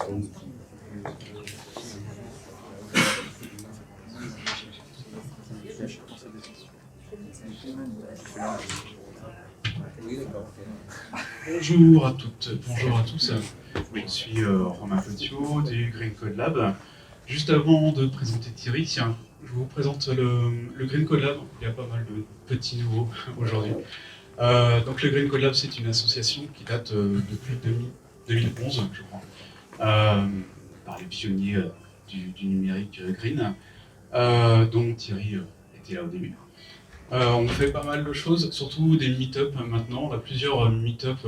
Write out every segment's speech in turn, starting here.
Bonjour à toutes, bonjour à tous. Je suis Romain Petiot du Green Code Lab. Juste avant de présenter Thierry, je vous présente le Green Code Lab. Il y a pas mal de petits nouveaux aujourd'hui. Donc le Green Code Lab, c'est une association qui date depuis 2011, je crois, par les pionniers du numérique green, dont Thierry était là au début. On fait pas mal de choses, surtout des meet-up maintenant. On a plusieurs meet-up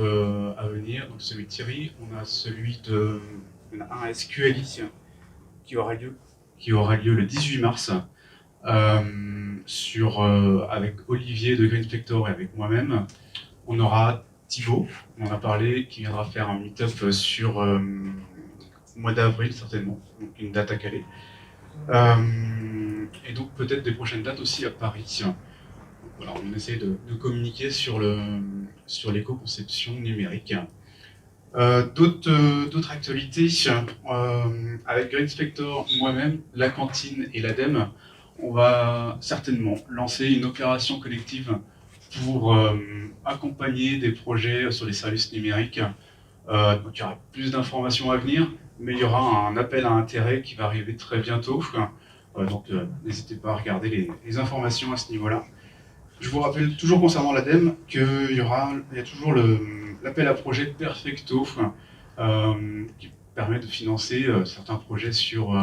à venir. Donc celui de Thierry, on a celui on a un SQLI qui aura lieu le 18 mars avec Olivier de Green Spector et avec moi-même. On aura Thibaut, on en a parlé, qui viendra faire un meet-up sur le mois d'avril certainement, donc une date à caler. Et donc peut-être des prochaines dates aussi à Paris. Voilà, on essaie de communiquer sur l'éco-conception numérique. D'autres actualités, avec Green Spector, moi-même, la cantine et l'ADEME, on va certainement lancer une opération collective pour accompagner des projets sur les services numériques. Donc il y aura plus d'informations à venir, mais il y aura un appel à intérêt qui va arriver très bientôt. Donc n'hésitez pas à regarder les informations à ce niveau-là. Je vous rappelle toujours concernant l'ADEME qu'il y a toujours l'appel à projet Perfecto qui permet de financer certains projets sur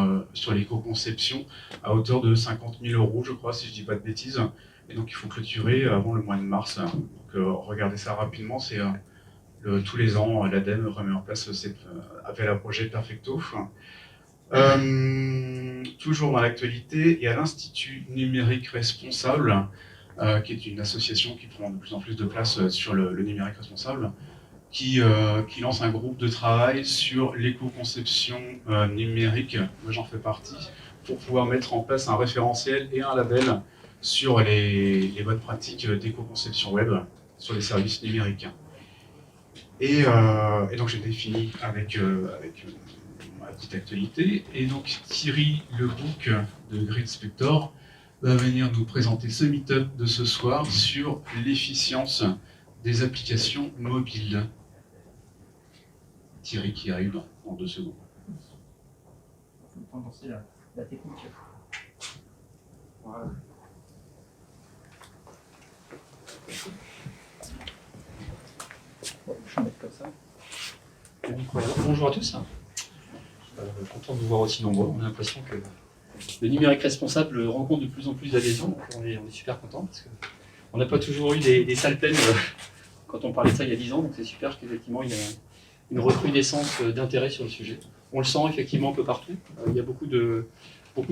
l'éco-conception à hauteur de 50 000 €, je crois, si je ne dis pas de bêtises. Et donc il faut clôturer avant le mois de mars. Donc regardez ça rapidement, c'est tous les ans l'ADEME remet en place cet appel à projet Perfecto. Toujours dans l'actualité, il y a l'Institut numérique responsable, qui est une association qui prend de plus en plus de place sur le numérique responsable, qui lance un groupe de travail sur l'éco-conception numérique. Moi j'en fais partie, pour pouvoir mettre en place un référentiel et un label sur les bonnes pratiques d'éco-conception web sur les services numériques. Et donc j'ai fini avec ma petite actualité. Et donc Thierry Lebouc de Green Spector va venir nous présenter ce meet-up de ce soir sur l'efficience des applications mobiles. Thierry qui arrive dans 2 secondes. Il faut penser la technique. Voilà. Bon, je vais mettre comme ça. Bonjour à tous. Content de vous voir aussi nombreux. On a l'impression que le numérique responsable rencontre de plus en plus d'adhésions. Donc on est super content parce qu'on n'a pas toujours eu des salles pleines quand on parlait de ça il y a 10 ans. Donc c'est super qu'effectivement il y a une recrudescence d'intérêt sur le sujet. On le sent effectivement un peu partout. Il y a beaucoup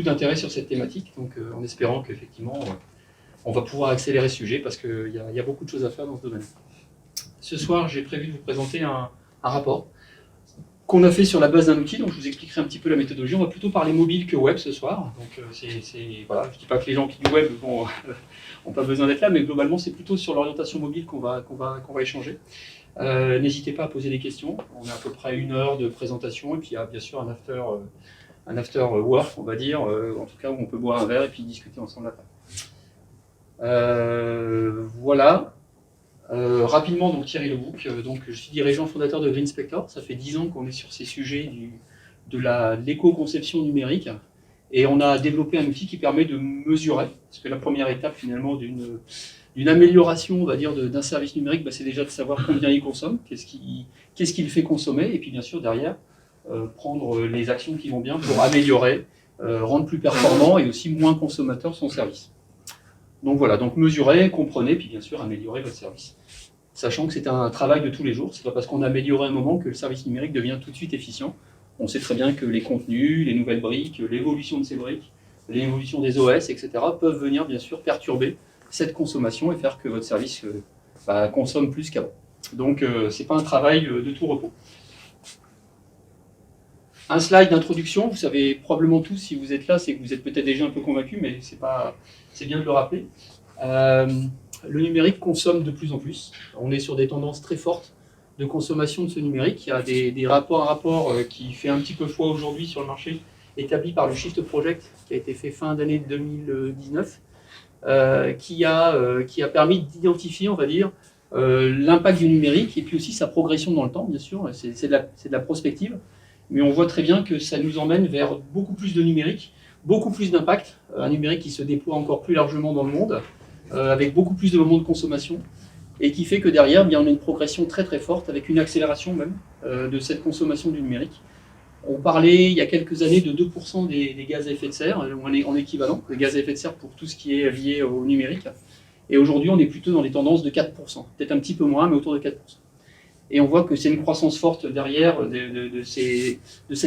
d'intérêt sur cette thématique. Donc en espérant qu'effectivement on va pouvoir accélérer ce sujet parce qu'il y a beaucoup de choses à faire dans ce domaine. Ce soir, j'ai prévu de vous présenter un rapport qu'on a fait sur la base d'un outil, donc je vous expliquerai un petit peu la méthodologie. On va plutôt parler mobile que web ce soir. Donc voilà, je ne dis pas que les gens qui du web n'ont pas besoin d'être là, mais globalement c'est plutôt sur l'orientation mobile qu'on va échanger. N'hésitez pas à poser des questions. On a à peu près 1 heure de présentation et puis il y a bien sûr un after work, on va dire, en tout cas où on peut boire un verre et puis discuter ensemble après. Voilà. Rapidement, donc Thierry Lebouc, donc je suis dirigeant fondateur de Green Spector. Ça fait 10 ans qu'on est sur ces sujets de l'éco-conception numérique et on a développé un outil qui permet de mesurer, parce que la première étape finalement d'une amélioration, on va dire, d'un service numérique, c'est déjà de savoir combien il consomme, qu'est-ce qui le fait consommer, et puis bien sûr derrière prendre les actions qui vont bien pour améliorer, rendre plus performant et aussi moins consommateur son service. Donc voilà, donc mesurer, comprenez, puis bien sûr améliorer votre service. Sachant que c'est un travail de tous les jours, c'est pas parce qu'on a amélioré un moment que le service numérique devient tout de suite efficient. On sait très bien que les contenus, les nouvelles briques, l'évolution de ces briques, l'évolution des OS, etc. peuvent venir bien sûr perturber cette consommation et faire que votre service consomme plus qu'avant. Donc c'est pas un travail de tout repos. Un slide d'introduction, vous savez probablement tous, si vous êtes là, c'est que vous êtes peut-être déjà un peu convaincus, mais c'est bien de le rappeler. Le numérique consomme de plus en plus. On est sur des tendances très fortes de consommation de ce numérique. Il y a un rapport qui fait un petit peu foi aujourd'hui sur le marché, établi par le Shift Project, qui a été fait fin d'année 2019, qui a permis d'identifier, on va dire, l'impact du numérique et puis aussi sa progression dans le temps, bien sûr. C'est de la prospective, mais on voit très bien que ça nous emmène vers beaucoup plus de numérique, beaucoup plus d'impact, un numérique qui se déploie encore plus largement dans le monde, avec beaucoup plus de moments de consommation, et qui fait que derrière, bien, on a une progression très très forte, avec une accélération même de cette consommation du numérique. On parlait il y a quelques années de 2% des gaz à effet de serre, en équivalent, de gaz à effet de serre pour tout ce qui est lié au numérique. Et aujourd'hui, on est plutôt dans des tendances de 4%, peut-être un petit peu moins, mais autour de 4%. Et on voit que c'est une croissance forte derrière de ces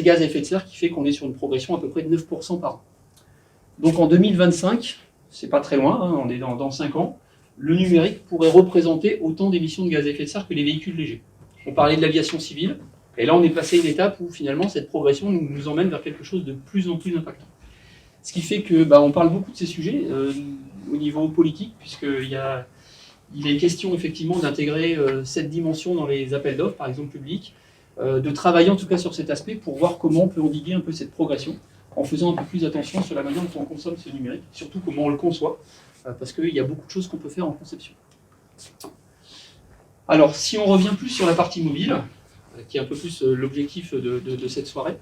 gaz à effet de serre qui fait qu'on est sur une progression à peu près de 9% par an. Donc en 2025, c'est pas très loin, hein, on est dans 5 ans, le numérique pourrait représenter autant d'émissions de gaz à effet de serre que les véhicules légers. On parlait de l'aviation civile, et là on est passé à une étape où finalement cette progression nous emmène vers quelque chose de plus en plus impactant. Ce qui fait que on parle beaucoup de ces sujets au niveau politique, puisqu'il est question effectivement d'intégrer cette dimension dans les appels d'offres, par exemple publics, de travailler en tout cas sur cet aspect pour voir comment on peut endiguer un peu cette progression, en faisant un peu plus attention sur la manière dont on consomme ce numérique, surtout comment on le conçoit, parce qu'il y a beaucoup de choses qu'on peut faire en conception. Alors, si on revient plus sur la partie mobile, qui est un peu plus l'objectif de cette soirée,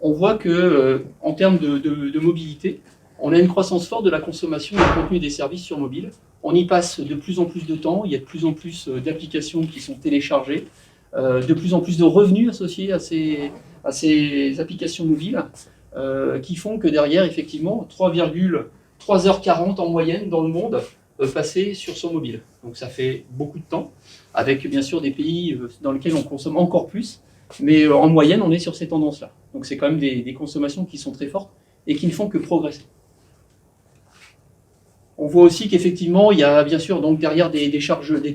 on voit que en termes de mobilité, on a une croissance forte de la consommation des contenus et des services sur mobile. On y passe de plus en plus de temps, il y a de plus en plus d'applications qui sont téléchargées, de plus en plus de revenus associés à ces applications mobiles, qui font que derrière, effectivement, 3h40 en moyenne dans le monde passé sur son mobile. Donc ça fait beaucoup de temps, avec bien sûr des pays dans lesquels on consomme encore plus, mais en moyenne, on est sur ces tendances-là. Donc c'est quand même des consommations qui sont très fortes et qui ne font que progresser. On voit aussi qu'effectivement, il y a bien sûr donc derrière des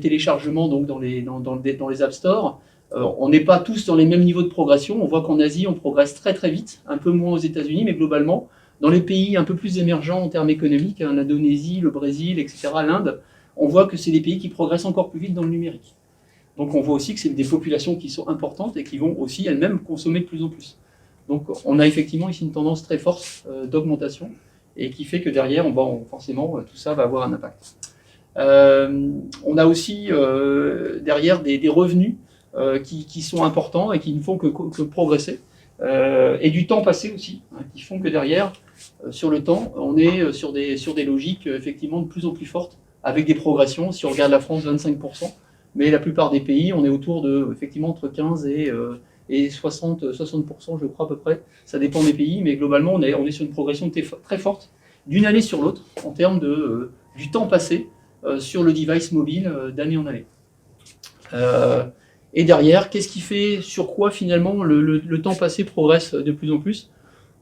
téléchargements donc dans les App Store. On n'est pas tous dans les mêmes niveaux de progression. On voit qu'en Asie, on progresse très très vite, un peu moins aux États-Unis, mais globalement, dans les pays un peu plus émergents en termes économiques, hein, l'Indonésie, le Brésil, etc., l'Inde, on voit que c'est des pays qui progressent encore plus vite dans le numérique. Donc on voit aussi que c'est des populations qui sont importantes et qui vont aussi elles-mêmes consommer de plus en plus. Donc on a effectivement ici une tendance très forte d'augmentation et qui fait que derrière, forcément, tout ça va avoir un impact. On a aussi derrière des revenus qui sont importants et qui ne font que progresser. Et du temps passé aussi, hein, qui font que derrière, sur le temps, on est sur des logiques effectivement de plus en plus fortes, avec des progressions. Si on regarde la France, 25%, mais la plupart des pays, on est autour de, effectivement, entre 15 et 60%, je crois à peu près. Ça dépend des pays, mais globalement, on est sur une progression très forte, d'une année sur l'autre, en termes du temps passé sur le device mobile d'année en année. Et derrière, qu'est-ce qui fait, sur quoi finalement le temps passé progresse de plus en plus?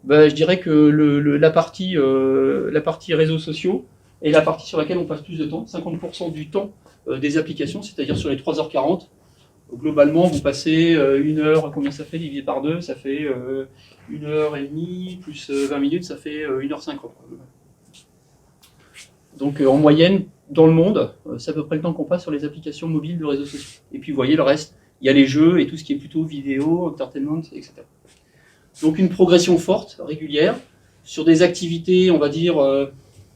Je dirais que la partie réseaux sociaux est la partie sur laquelle on passe plus de temps, 50% du temps des applications, c'est-à-dire sur les 3h40. Globalement, vous passez 1 heure, combien ça fait divisé par 2? Ça fait 1h30 plus 20 minutes, ça fait 1h50. Donc en moyenne, dans le monde, c'est à peu près le temps qu'on passe sur les applications mobiles de réseaux sociaux. Et puis vous voyez le reste, il y a les jeux et tout ce qui est plutôt vidéo, entertainment, etc. Donc une progression forte, régulière, sur des activités, on va dire,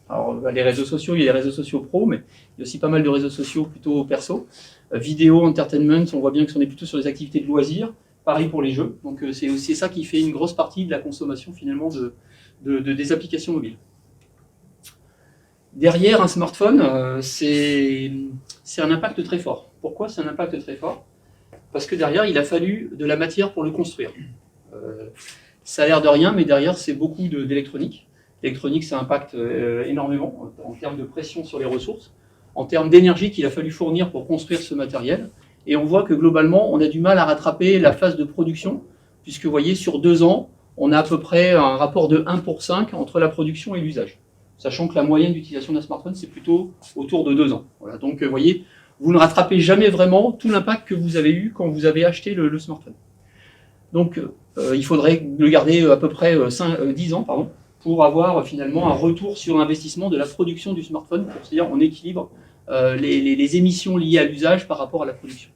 alors les réseaux sociaux, il y a les réseaux sociaux pro, mais il y a aussi pas mal de réseaux sociaux plutôt perso. Vidéo, entertainment, on voit bien que on est plutôt sur des activités de loisirs, pareil pour les jeux. Donc c'est aussi ça qui fait une grosse partie de la consommation finalement des applications mobiles. Derrière un smartphone, c'est un impact très fort. Pourquoi c'est un impact très fort? Parce que derrière, il a fallu de la matière pour le construire. Ça a l'air de rien, mais derrière, c'est beaucoup d'électronique. L'électronique, ça impacte énormément en termes de pression sur les ressources, en termes d'énergie qu'il a fallu fournir pour construire ce matériel. Et on voit que globalement, on a du mal à rattraper la phase de production, puisque vous voyez, sur 2 ans, on a à peu près un rapport de 1 pour 5 entre la production et l'usage. Sachant que la moyenne d'utilisation d'un smartphone, c'est plutôt autour de 2 ans. Voilà, donc vous voyez, vous ne rattrapez jamais vraiment tout l'impact que vous avez eu quand vous avez acheté le smartphone. Donc il faudrait le garder à peu près 10 ans, pour avoir finalement un retour sur investissement de la production du smartphone, c'est-à-dire on équilibre les émissions liées à l'usage par rapport à la production.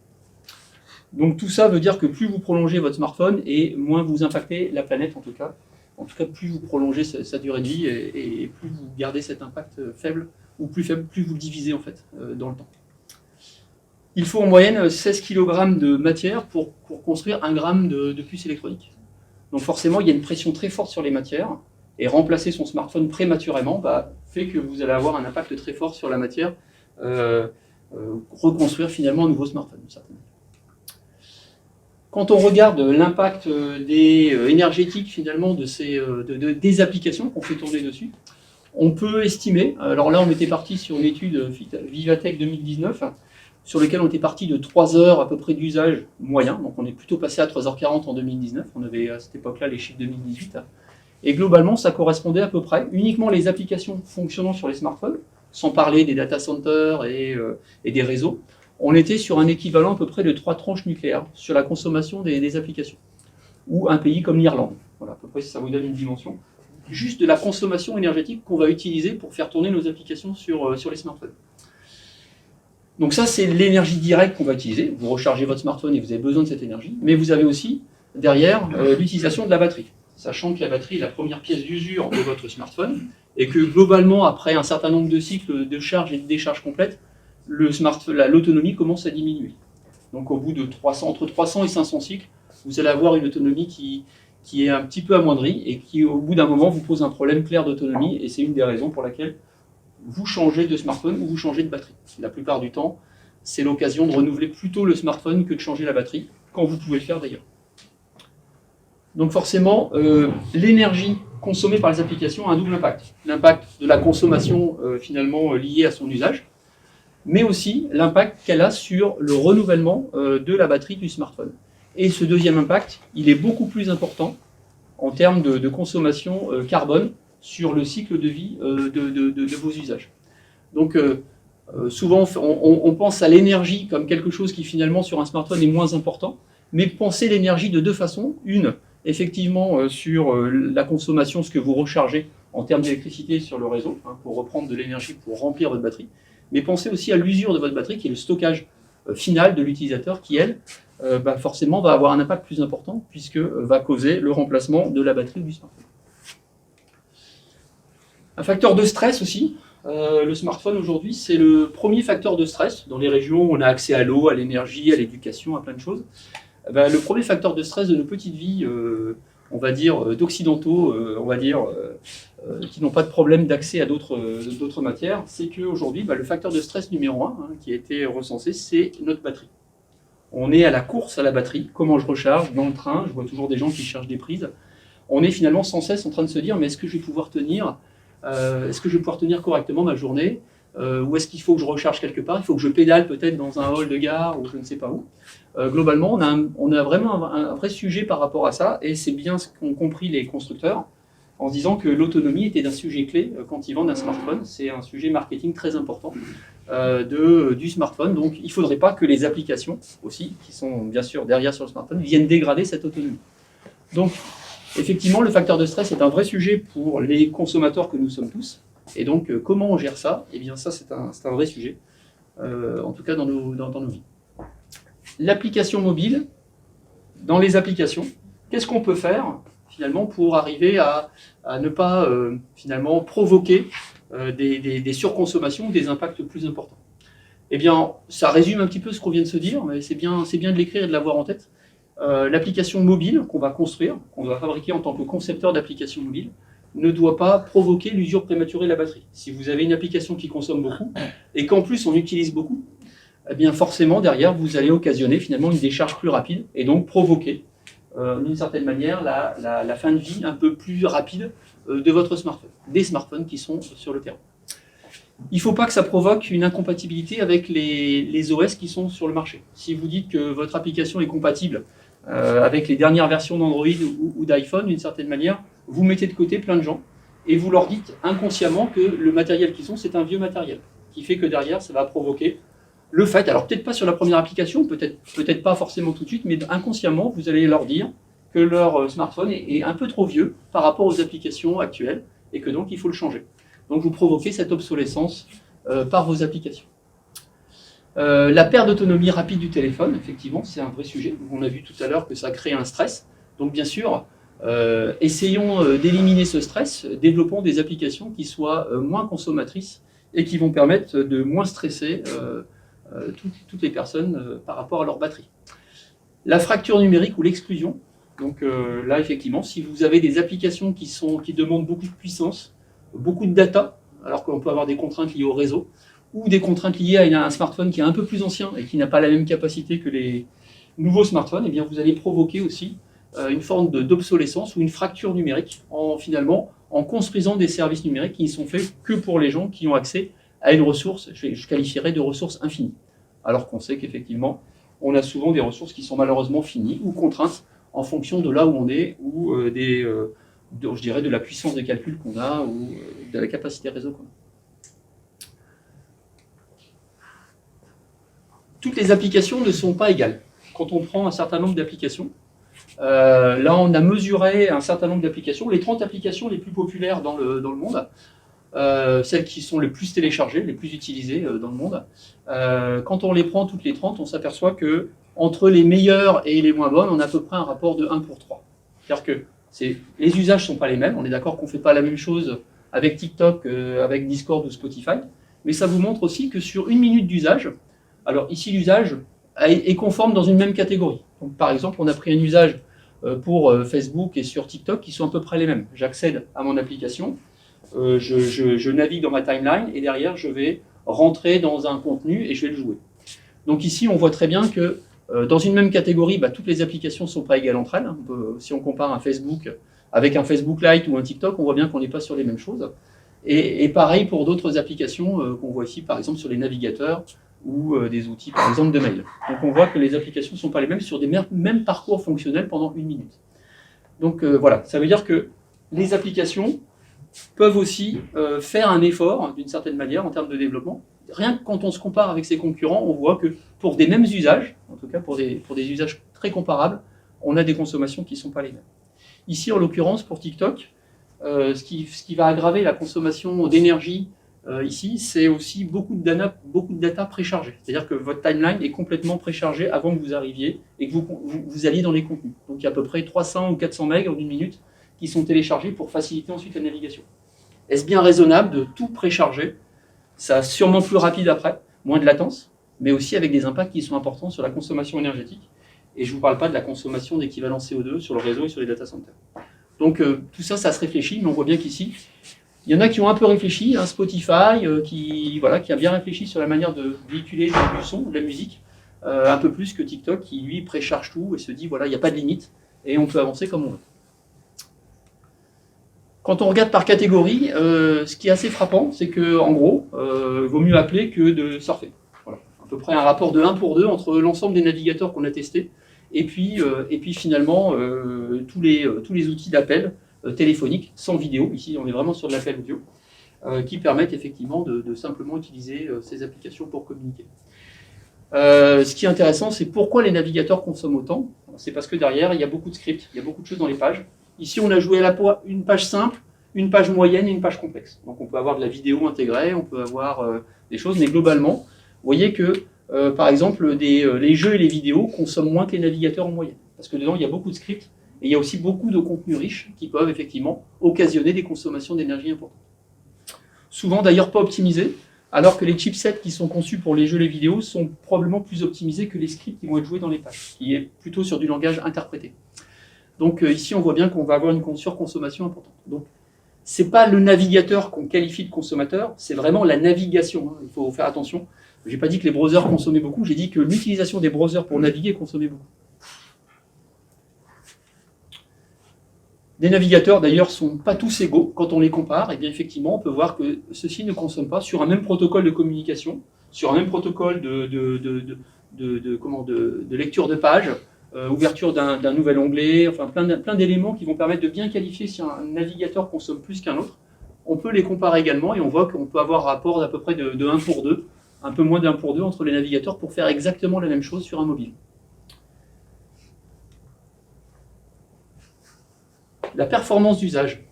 Donc tout ça veut dire que plus vous prolongez votre smartphone et moins vous impactez la planète en tout cas. En tout cas, plus vous prolongez sa durée de vie et plus vous gardez cet impact faible ou plus faible, plus vous le divisez en fait dans le temps. Il faut en moyenne 16 kg de matière pour construire 1 gramme de puce électronique. Donc forcément, il y a une pression très forte sur les matières et remplacer son smartphone prématurément fait que vous allez avoir un impact très fort sur la matière, reconstruire finalement un nouveau smartphone. Certainement. Quand on regarde l'impact énergétique finalement des applications qu'on fait tourner dessus, on peut estimer, alors là on était parti sur une étude Vivatech 2019, sur laquelle on était parti de 3 heures à peu près d'usage moyen, donc on est plutôt passé à 3h40 en 2019, on avait à cette époque-là les chiffres 2018, et globalement ça correspondait à peu près uniquement les applications fonctionnant sur les smartphones, sans parler des data centers et des réseaux. On était sur un équivalent à peu près de 3 tranches nucléaires sur la consommation des applications. Ou un pays comme l'Irlande. Voilà, à peu près si ça vous donne une dimension. Juste de la consommation énergétique qu'on va utiliser pour faire tourner nos applications sur les smartphones. Donc ça, c'est l'énergie directe qu'on va utiliser. Vous rechargez votre smartphone et vous avez besoin de cette énergie. Mais vous avez aussi, derrière, l'utilisation de la batterie. Sachant que la batterie est la première pièce d'usure de votre smartphone et que globalement, après un certain nombre de cycles de charge et de décharge complète, l'autonomie commence à diminuer. Donc au bout de entre 300 et 500 cycles, vous allez avoir une autonomie qui est un petit peu amoindrie et qui au bout d'un moment vous pose un problème clair d'autonomie et c'est une des raisons pour laquelle vous changez de smartphone ou vous changez de batterie. La plupart du temps, c'est l'occasion de renouveler plutôt le smartphone que de changer la batterie, quand vous pouvez le faire d'ailleurs. Donc forcément, l'énergie consommée par les applications a un double impact. L'impact de la consommation finalement liée à son usage, mais aussi l'impact qu'elle a sur le renouvellement de la batterie du smartphone. Et ce deuxième impact, il est beaucoup plus important en termes de consommation carbone sur le cycle de vie de vos usages. Donc souvent on pense à l'énergie comme quelque chose qui finalement sur un smartphone est moins important, mais pensez l'énergie de deux façons. Une, effectivement sur la consommation, ce que vous rechargez en termes d'électricité sur le réseau, pour reprendre de l'énergie pour remplir votre batterie, mais pensez aussi à l'usure de votre batterie, qui est le stockage final de l'utilisateur, qui, elle, forcément va avoir un impact plus important, puisque va causer le remplacement de la batterie du smartphone. Un facteur de stress aussi. Le smartphone, aujourd'hui, c'est le premier facteur de stress. Dans les régions où on a accès à l'eau, à l'énergie, à l'éducation, à plein de choses. Le premier facteur de stress de nos petites vies, on va dire, d'occidentaux, qui n'ont pas de problème d'accès à d'autres matières, c'est qu'aujourd'hui, le facteur de stress numéro 1 qui a été recensé, c'est notre batterie. On est à la course à la batterie. Comment je recharge dans le train? Je vois toujours des gens qui cherchent des prises. On est finalement sans cesse en train de se dire, mais est-ce que je vais pouvoir tenir correctement ma journée? Ou est-ce qu'il faut que je recharge quelque part? Il faut que je pédale peut-être dans un hall de gare ou je ne sais pas où. Globalement, on a vraiment un vrai sujet par rapport à ça, et c'est bien ce qu'ont compris les constructeurs, en se disant que l'autonomie était un sujet clé quand ils vendent un smartphone. C'est un sujet marketing très important du smartphone. Donc il ne faudrait pas que les applications aussi, qui sont bien sûr derrière sur le smartphone, viennent dégrader cette autonomie. Donc effectivement, le facteur de stress est un vrai sujet pour les consommateurs que nous sommes tous. Et donc comment on gère ça? Eh bien ça, c'est un vrai sujet, en tout cas dans nos vies. L'application mobile, dans les applications, qu'est-ce qu'on peut faire finalement pour arriver à ne pas finalement provoquer des surconsommations, des impacts plus importants? Eh bien, ça résume un petit peu ce qu'on vient de se dire, mais c'est bien de l'écrire et de l'avoir en tête. L'application mobile qu'on va construire, qu'on va fabriquer en tant que concepteur d'application mobile, ne doit pas provoquer l'usure prématurée de la batterie. Si vous avez une application qui consomme beaucoup, et qu'en plus on utilise beaucoup, eh bien forcément derrière vous allez occasionner finalement une décharge plus rapide, et donc provoquer d'une certaine manière la fin de vie un peu plus rapide de votre smartphone, des smartphones qui sont sur le terrain. Il ne faut pas que ça provoque une incompatibilité avec les OS qui sont sur le marché. Si vous dites que votre application est compatible avec les dernières versions d'Android ou d'iPhone, d'une certaine manière, vous mettez de côté plein de gens et vous leur dites inconsciemment que le matériel qu'ils ont, c'est un vieux matériel, qui fait que derrière, ça va provoquer le fait, alors peut-être pas sur la première application, peut-être pas forcément tout de suite, mais inconsciemment, vous allez leur dire que leur smartphone est un peu trop vieux par rapport aux applications actuelles et que donc il faut le changer. Donc vous provoquez cette obsolescence par vos applications. La perte d'autonomie rapide du téléphone, effectivement, c'est un vrai sujet. On a vu tout à l'heure que ça crée un stress. Donc bien sûr, essayons d'éliminer ce stress, développons des applications qui soient moins consommatrices et qui vont permettre de moins stresser toutes les personnes par rapport à leur batterie. La fracture numérique ou l'exclusion. Donc là, effectivement, si vous avez des applications qui demandent beaucoup de puissance, beaucoup de data, alors qu'on peut avoir des contraintes liées au réseau, ou des contraintes liées à un smartphone qui est un peu plus ancien et qui n'a pas la même capacité que les nouveaux smartphones, eh bien vous allez provoquer aussi une forme d'obsolescence ou une fracture numérique finalement en construisant des services numériques qui ne sont faits que pour les gens qui ont accès à une ressource, je qualifierais de ressource infinie. Alors qu'on sait qu'effectivement, on a souvent des ressources qui sont malheureusement finies ou contraintes en fonction de là où on est ou je dirais de la puissance de calcul qu'on a ou de la capacité réseau qu'on a. Toutes les applications ne sont pas égales. Quand on prend un certain nombre d'applications, là on a mesuré un certain nombre d'applications, les 30 applications les plus populaires dans le monde, celles qui sont les plus téléchargées, les plus utilisées dans le monde. Quand on les prend toutes les 30, on s'aperçoit que entre les meilleures et les moins bonnes, on a à peu près un rapport de 1 pour 3. C'est-à-dire que les usages ne sont pas les mêmes, on est d'accord qu'on ne fait pas la même chose avec TikTok, avec Discord ou Spotify, mais ça vous montre aussi que sur une minute d'usage, alors ici l'usage est conforme dans une même catégorie. Donc, par exemple, on a pris un usage pour Facebook et sur TikTok qui sont à peu près les mêmes. J'accède à mon application, je navigue dans ma timeline et derrière je vais rentrer dans un contenu et je vais le jouer. Donc ici on voit très bien que dans une même catégorie, toutes les applications ne sont pas égales entre elles. Si on compare un Facebook avec un Facebook Lite ou un TikTok, on voit bien qu'on n'est pas sur les mêmes choses. Et pareil pour d'autres applications qu'on voit ici, par exemple sur les navigateurs ou des outils, par exemple, de mail. Donc on voit que les applications ne sont pas les mêmes sur des mêmes parcours fonctionnels pendant une minute. Donc voilà, ça veut dire que les applications peuvent aussi faire un effort, d'une certaine manière, en termes de développement. Rien que quand on se compare avec ses concurrents, on voit que pour des mêmes usages, en tout cas pour des usages très comparables, on a des consommations qui ne sont pas les mêmes. Ici, en l'occurrence, pour TikTok, ce qui va aggraver la consommation d'énergie ici, c'est aussi beaucoup de data préchargée. C'est-à-dire que votre timeline est complètement préchargée avant que vous arriviez et que vous alliez dans les contenus. Donc il y a à peu près 300 ou 400 MB en une minute qui sont téléchargés pour faciliter ensuite la navigation. Est-ce bien raisonnable de tout précharger? Ça sûrement plus rapide après, moins de latence, mais aussi avec des impacts qui sont importants sur la consommation énergétique. Et je ne vous parle pas de la consommation d'équivalent CO2 sur le réseau et sur les data centers. Donc tout ça, ça se réfléchit, mais on voit bien qu'ici, il y en a qui ont un peu réfléchi, Spotify, qui a bien réfléchi sur la manière de véhiculer du son, de la musique, un peu plus que TikTok, qui lui précharge tout et se dit, voilà, il n'y a pas de limite, et on peut avancer comme on veut. Quand on regarde par catégorie, ce qui est assez frappant, c'est qu'en gros, il vaut mieux appeler que de surfer. Voilà. À peu près un rapport de 1 pour 2 entre l'ensemble des navigateurs qu'on a testés, et puis finalement, tous les outils d'appel téléphonique, sans vidéo, ici on est vraiment sur de l'appel audio, qui permettent effectivement de simplement utiliser ces applications pour communiquer. Ce qui est intéressant, c'est pourquoi les navigateurs consomment autant. C'est parce que derrière, il y a beaucoup de scripts, il y a beaucoup de choses dans les pages. Ici, on a joué à la fois une page simple, une page moyenne et une page complexe. Donc on peut avoir de la vidéo intégrée, on peut avoir des choses, mais globalement, vous voyez que, par exemple, les jeux et les vidéos consomment moins que les navigateurs en moyenne. Parce que dedans, il y a beaucoup de scripts, et il y a aussi beaucoup de contenus riches qui peuvent effectivement occasionner des consommations d'énergie importantes. Souvent d'ailleurs pas optimisés, alors que les chipsets qui sont conçus pour les jeux et les vidéos sont probablement plus optimisés que les scripts qui vont être joués dans les pages, qui est plutôt sur du langage interprété. Donc ici on voit bien qu'on va avoir une surconsommation importante. Donc c'est pas le navigateur qu'on qualifie de consommateur, c'est vraiment la navigation, il faut faire attention. J'ai pas dit que les browsers consommaient beaucoup, j'ai dit que l'utilisation des browsers pour naviguer consommait beaucoup. Les navigateurs, d'ailleurs, ne sont pas tous égaux. Quand on les compare, et bien effectivement, on peut voir que ceux-ci ne consomment pas sur un même protocole de communication, sur un même protocole de lecture de page, ouverture d'un nouvel onglet, enfin plein d'éléments qui vont permettre de bien qualifier si un navigateur consomme plus qu'un autre. On peut les comparer également et on voit qu'on peut avoir un rapport d'à peu près de 1 pour 2, un peu moins d'1 pour 2 entre les navigateurs pour faire exactement la même chose sur un mobile. La performance d'usage.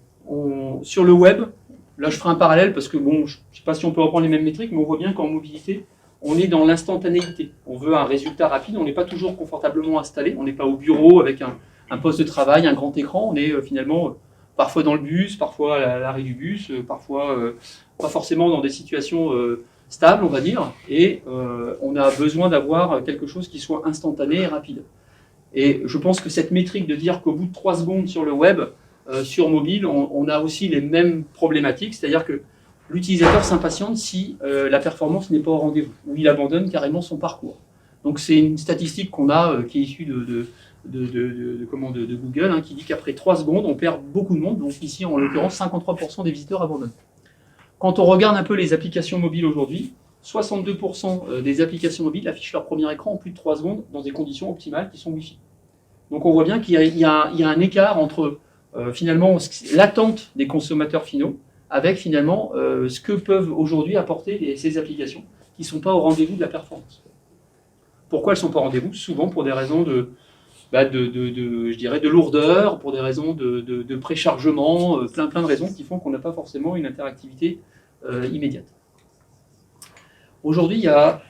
Sur le web, là je ferai un parallèle parce que bon, je ne sais pas si on peut reprendre les mêmes métriques, mais on voit bien qu'en mobilité, on est dans l'instantanéité. On veut un résultat rapide, on n'est pas toujours confortablement installé, on n'est pas au bureau avec un poste de travail, un grand écran, on est finalement parfois dans le bus, parfois à l'arrêt du bus, parfois pas forcément dans des situations stables, on va dire, et on a besoin d'avoir quelque chose qui soit instantané et rapide. Et je pense que cette métrique de dire qu'au bout de 3 secondes sur le web, sur mobile, on a aussi les mêmes problématiques, c'est-à-dire que l'utilisateur s'impatiente si la performance n'est pas au rendez-vous, ou il abandonne carrément son parcours. Donc c'est une statistique qu'on a qui est issue de Google, hein, qui dit qu'après 3 secondes, on perd beaucoup de monde. Donc ici, en l'occurrence, 53% des visiteurs abandonnent. Quand on regarde un peu les applications mobiles aujourd'hui, 62% des applications mobiles affichent leur premier écran en plus de 3 secondes dans des conditions optimales qui sont Wi-Fi. Donc on voit bien qu'il y a un écart entre finalement l'attente des consommateurs finaux avec finalement ce que peuvent aujourd'hui apporter ces applications qui ne sont pas au rendez-vous de la performance. Pourquoi elles ne sont pas au rendez-vous? Souvent pour des raisons je dirais de lourdeur, pour des raisons de préchargement, plein de raisons qui font qu'on n'a pas forcément une interactivité immédiate. Aujourd'hui, il y a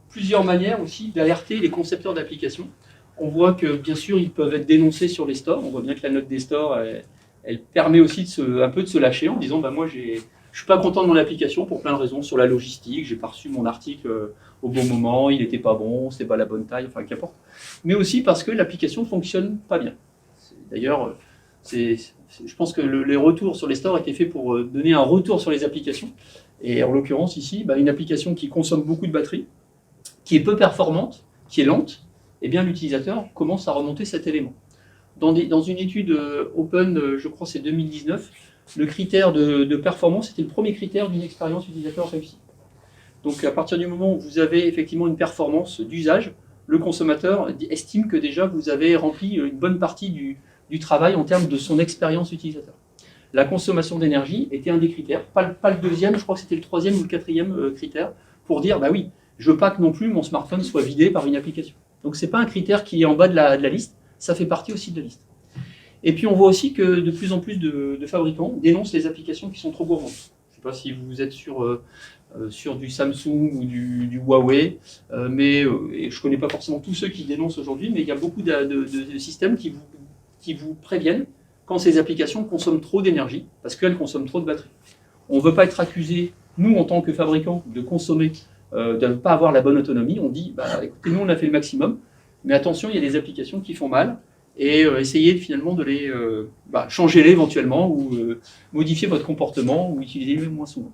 plusieurs manières aussi d'alerter les concepteurs d'applications. On voit que bien sûr, ils peuvent être dénoncés sur les stores. On voit bien que la note des stores, elle permet aussi un peu de se lâcher en disant moi je ne suis pas content de mon application pour plein de raisons, sur la logistique, j'ai pas reçu mon article au bon moment, il n'était pas bon, c'était pas la bonne taille, enfin qu'importe. Mais aussi parce que l'application fonctionne pas bien. D'ailleurs, je pense que les retours sur les stores étaient faits pour donner un retour sur les applications. Et en l'occurrence ici, une application qui consomme beaucoup de batterie, qui est peu performante, qui est lente, eh bien l'utilisateur commence à remonter cet élément. Dans une étude Open, je crois c'est 2019, le critère de performance était le premier critère d'une expérience utilisateur réussie. Donc à partir du moment où vous avez effectivement une performance d'usage, le consommateur estime que déjà vous avez rempli une bonne partie du travail en termes de son expérience utilisateur. La consommation d'énergie était un des critères, pas le deuxième, je crois que c'était le troisième ou le quatrième critère, pour dire oui, je veux pas que non plus mon smartphone soit vidé par une application. Donc c'est pas un critère qui est en bas de la liste, ça fait partie aussi de la liste. Et puis on voit aussi que de plus en plus de fabricants dénoncent les applications qui sont trop gourmandes. Je ne sais pas si vous êtes sur du Samsung ou du Huawei, et je ne connais pas forcément tous ceux qui dénoncent aujourd'hui, mais il y a beaucoup de systèmes qui vous préviennent quand ces applications consomment trop d'énergie, parce qu'elles consomment trop de batterie. On ne veut pas être accusé, nous en tant que fabricants, de consommer, de ne pas avoir la bonne autonomie. On dit, écoutez, nous on a fait le maximum, mais attention, il y a des applications qui font mal, et essayez finalement de les changer-les éventuellement, ou modifier votre comportement, ou utiliser-les moins souvent.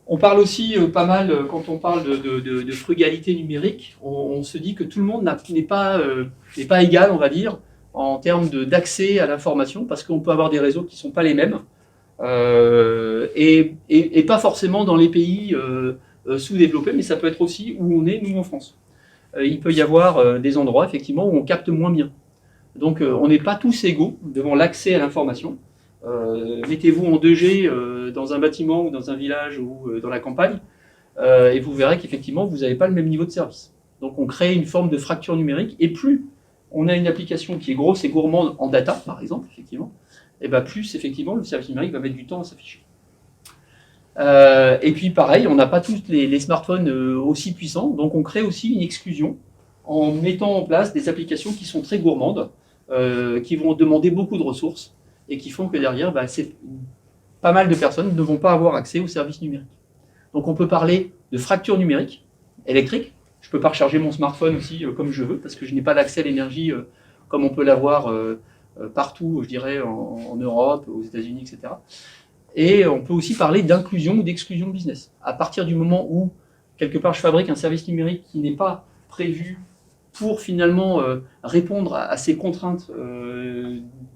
On parle aussi pas mal, quand on parle de frugalité numérique, on se dit que tout le monde n'est pas égal, on va dire, en termes d'accès à l'information, parce qu'on peut avoir des réseaux qui ne sont pas les mêmes, et pas forcément dans les pays sous-développés, mais ça peut être aussi où on est, nous en France. Il peut y avoir des endroits, effectivement, où on capte moins bien. Donc on n'est pas tous égaux devant l'accès à l'information. Mettez-vous en 2G dans un bâtiment ou dans un village ou dans la campagne, et vous verrez qu'effectivement, vous n'avez pas le même niveau de service. Donc on crée une forme de fracture numérique, et plus on a une application qui est grosse et gourmande en data, par exemple, effectivement, et plus effectivement le service numérique va mettre du temps à s'afficher. Et puis pareil, on n'a pas tous les smartphones aussi puissants, donc on crée aussi une exclusion en mettant en place des applications qui sont très gourmandes, qui vont demander beaucoup de ressources, et qui font que derrière, pas mal de personnes ne vont pas avoir accès aux services numériques. Donc on peut parler de fracture numérique, électrique. Je ne peux pas recharger mon smartphone aussi comme je veux, parce que je n'ai pas l'accès à l'énergie comme on peut l'avoir partout, je dirais, en Europe, aux États-Unis, etc. Et on peut aussi parler d'inclusion ou d'exclusion business. À partir du moment où, quelque part, je fabrique un service numérique qui n'est pas prévu pour finalement répondre à ces contraintes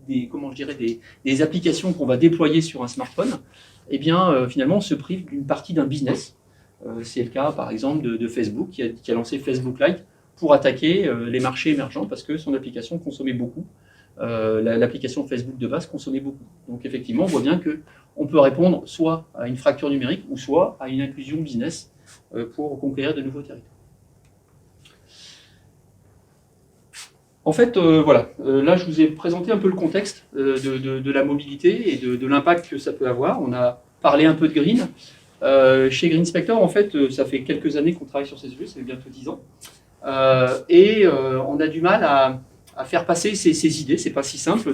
des applications qu'on va déployer sur un smartphone, eh bien finalement on se prive d'une partie d'un business. C'est le cas par exemple de Facebook qui a lancé Facebook Lite pour attaquer les marchés émergents parce que son application consommait beaucoup. L'application Facebook de base consommait beaucoup. Donc effectivement on voit bien qu'on peut répondre soit à une fracture numérique ou soit à une inclusion business pour conquérir de nouveaux territoires. En fait, là je vous ai présenté un peu le contexte de la mobilité et de l'impact que ça peut avoir. On a parlé un peu de green. Chez GreenSpector, en fait, ça fait quelques années qu'on travaille sur ces sujets, ça fait bientôt 10 ans. On a du mal à faire passer ces idées. C'est pas si simple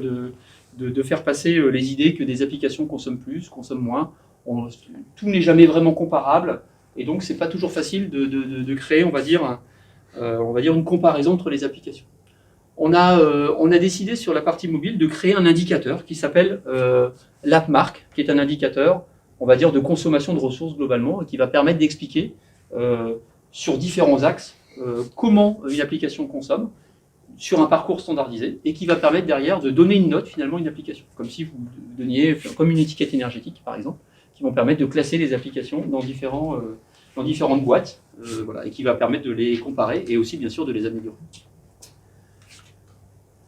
de faire passer les idées que des applications consomment plus, consomment moins. Tout n'est jamais vraiment comparable, et donc c'est pas toujours facile de créer, on va dire une comparaison entre les applications. On a décidé sur la partie mobile de créer un indicateur qui s'appelle l'AppMark, qui est un indicateur, on va dire, de consommation de ressources globalement, et qui va permettre d'expliquer sur différents axes comment une application consomme sur un parcours standardisé, et qui va permettre derrière de donner une note, finalement, à une application. Comme si vous donniez, comme une étiquette énergétique, par exemple, qui vont permettre de classer les applications dans différentes boîtes, voilà, et qui va permettre de les comparer, et aussi, bien sûr, de les améliorer.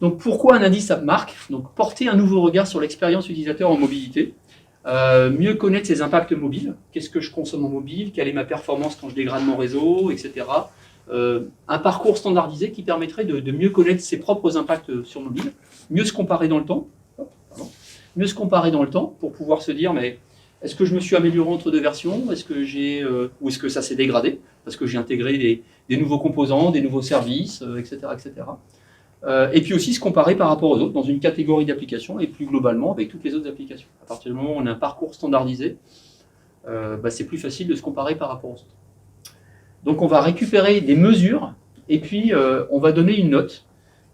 Donc, pourquoi un indice AppMark? Donc, porter un nouveau regard sur l'expérience utilisateur en mobilité, mieux connaître ses impacts mobiles, qu'est-ce que je consomme en mobile, quelle est ma performance quand je dégrade mon réseau, etc. Un parcours standardisé qui permettrait de mieux connaître ses propres impacts sur mobile, mieux se comparer dans le temps, pour pouvoir se dire, mais est-ce que je me suis amélioré entre deux versions, ou est-ce que ça s'est dégradé, parce que j'ai intégré des nouveaux composants, des nouveaux services, etc., etc. Et puis aussi se comparer par rapport aux autres, dans une catégorie d'applications, et plus globalement avec toutes les autres applications. À partir du moment où on a un parcours standardisé, c'est plus facile de se comparer par rapport aux autres. Donc on va récupérer des mesures, et puis on va donner une note.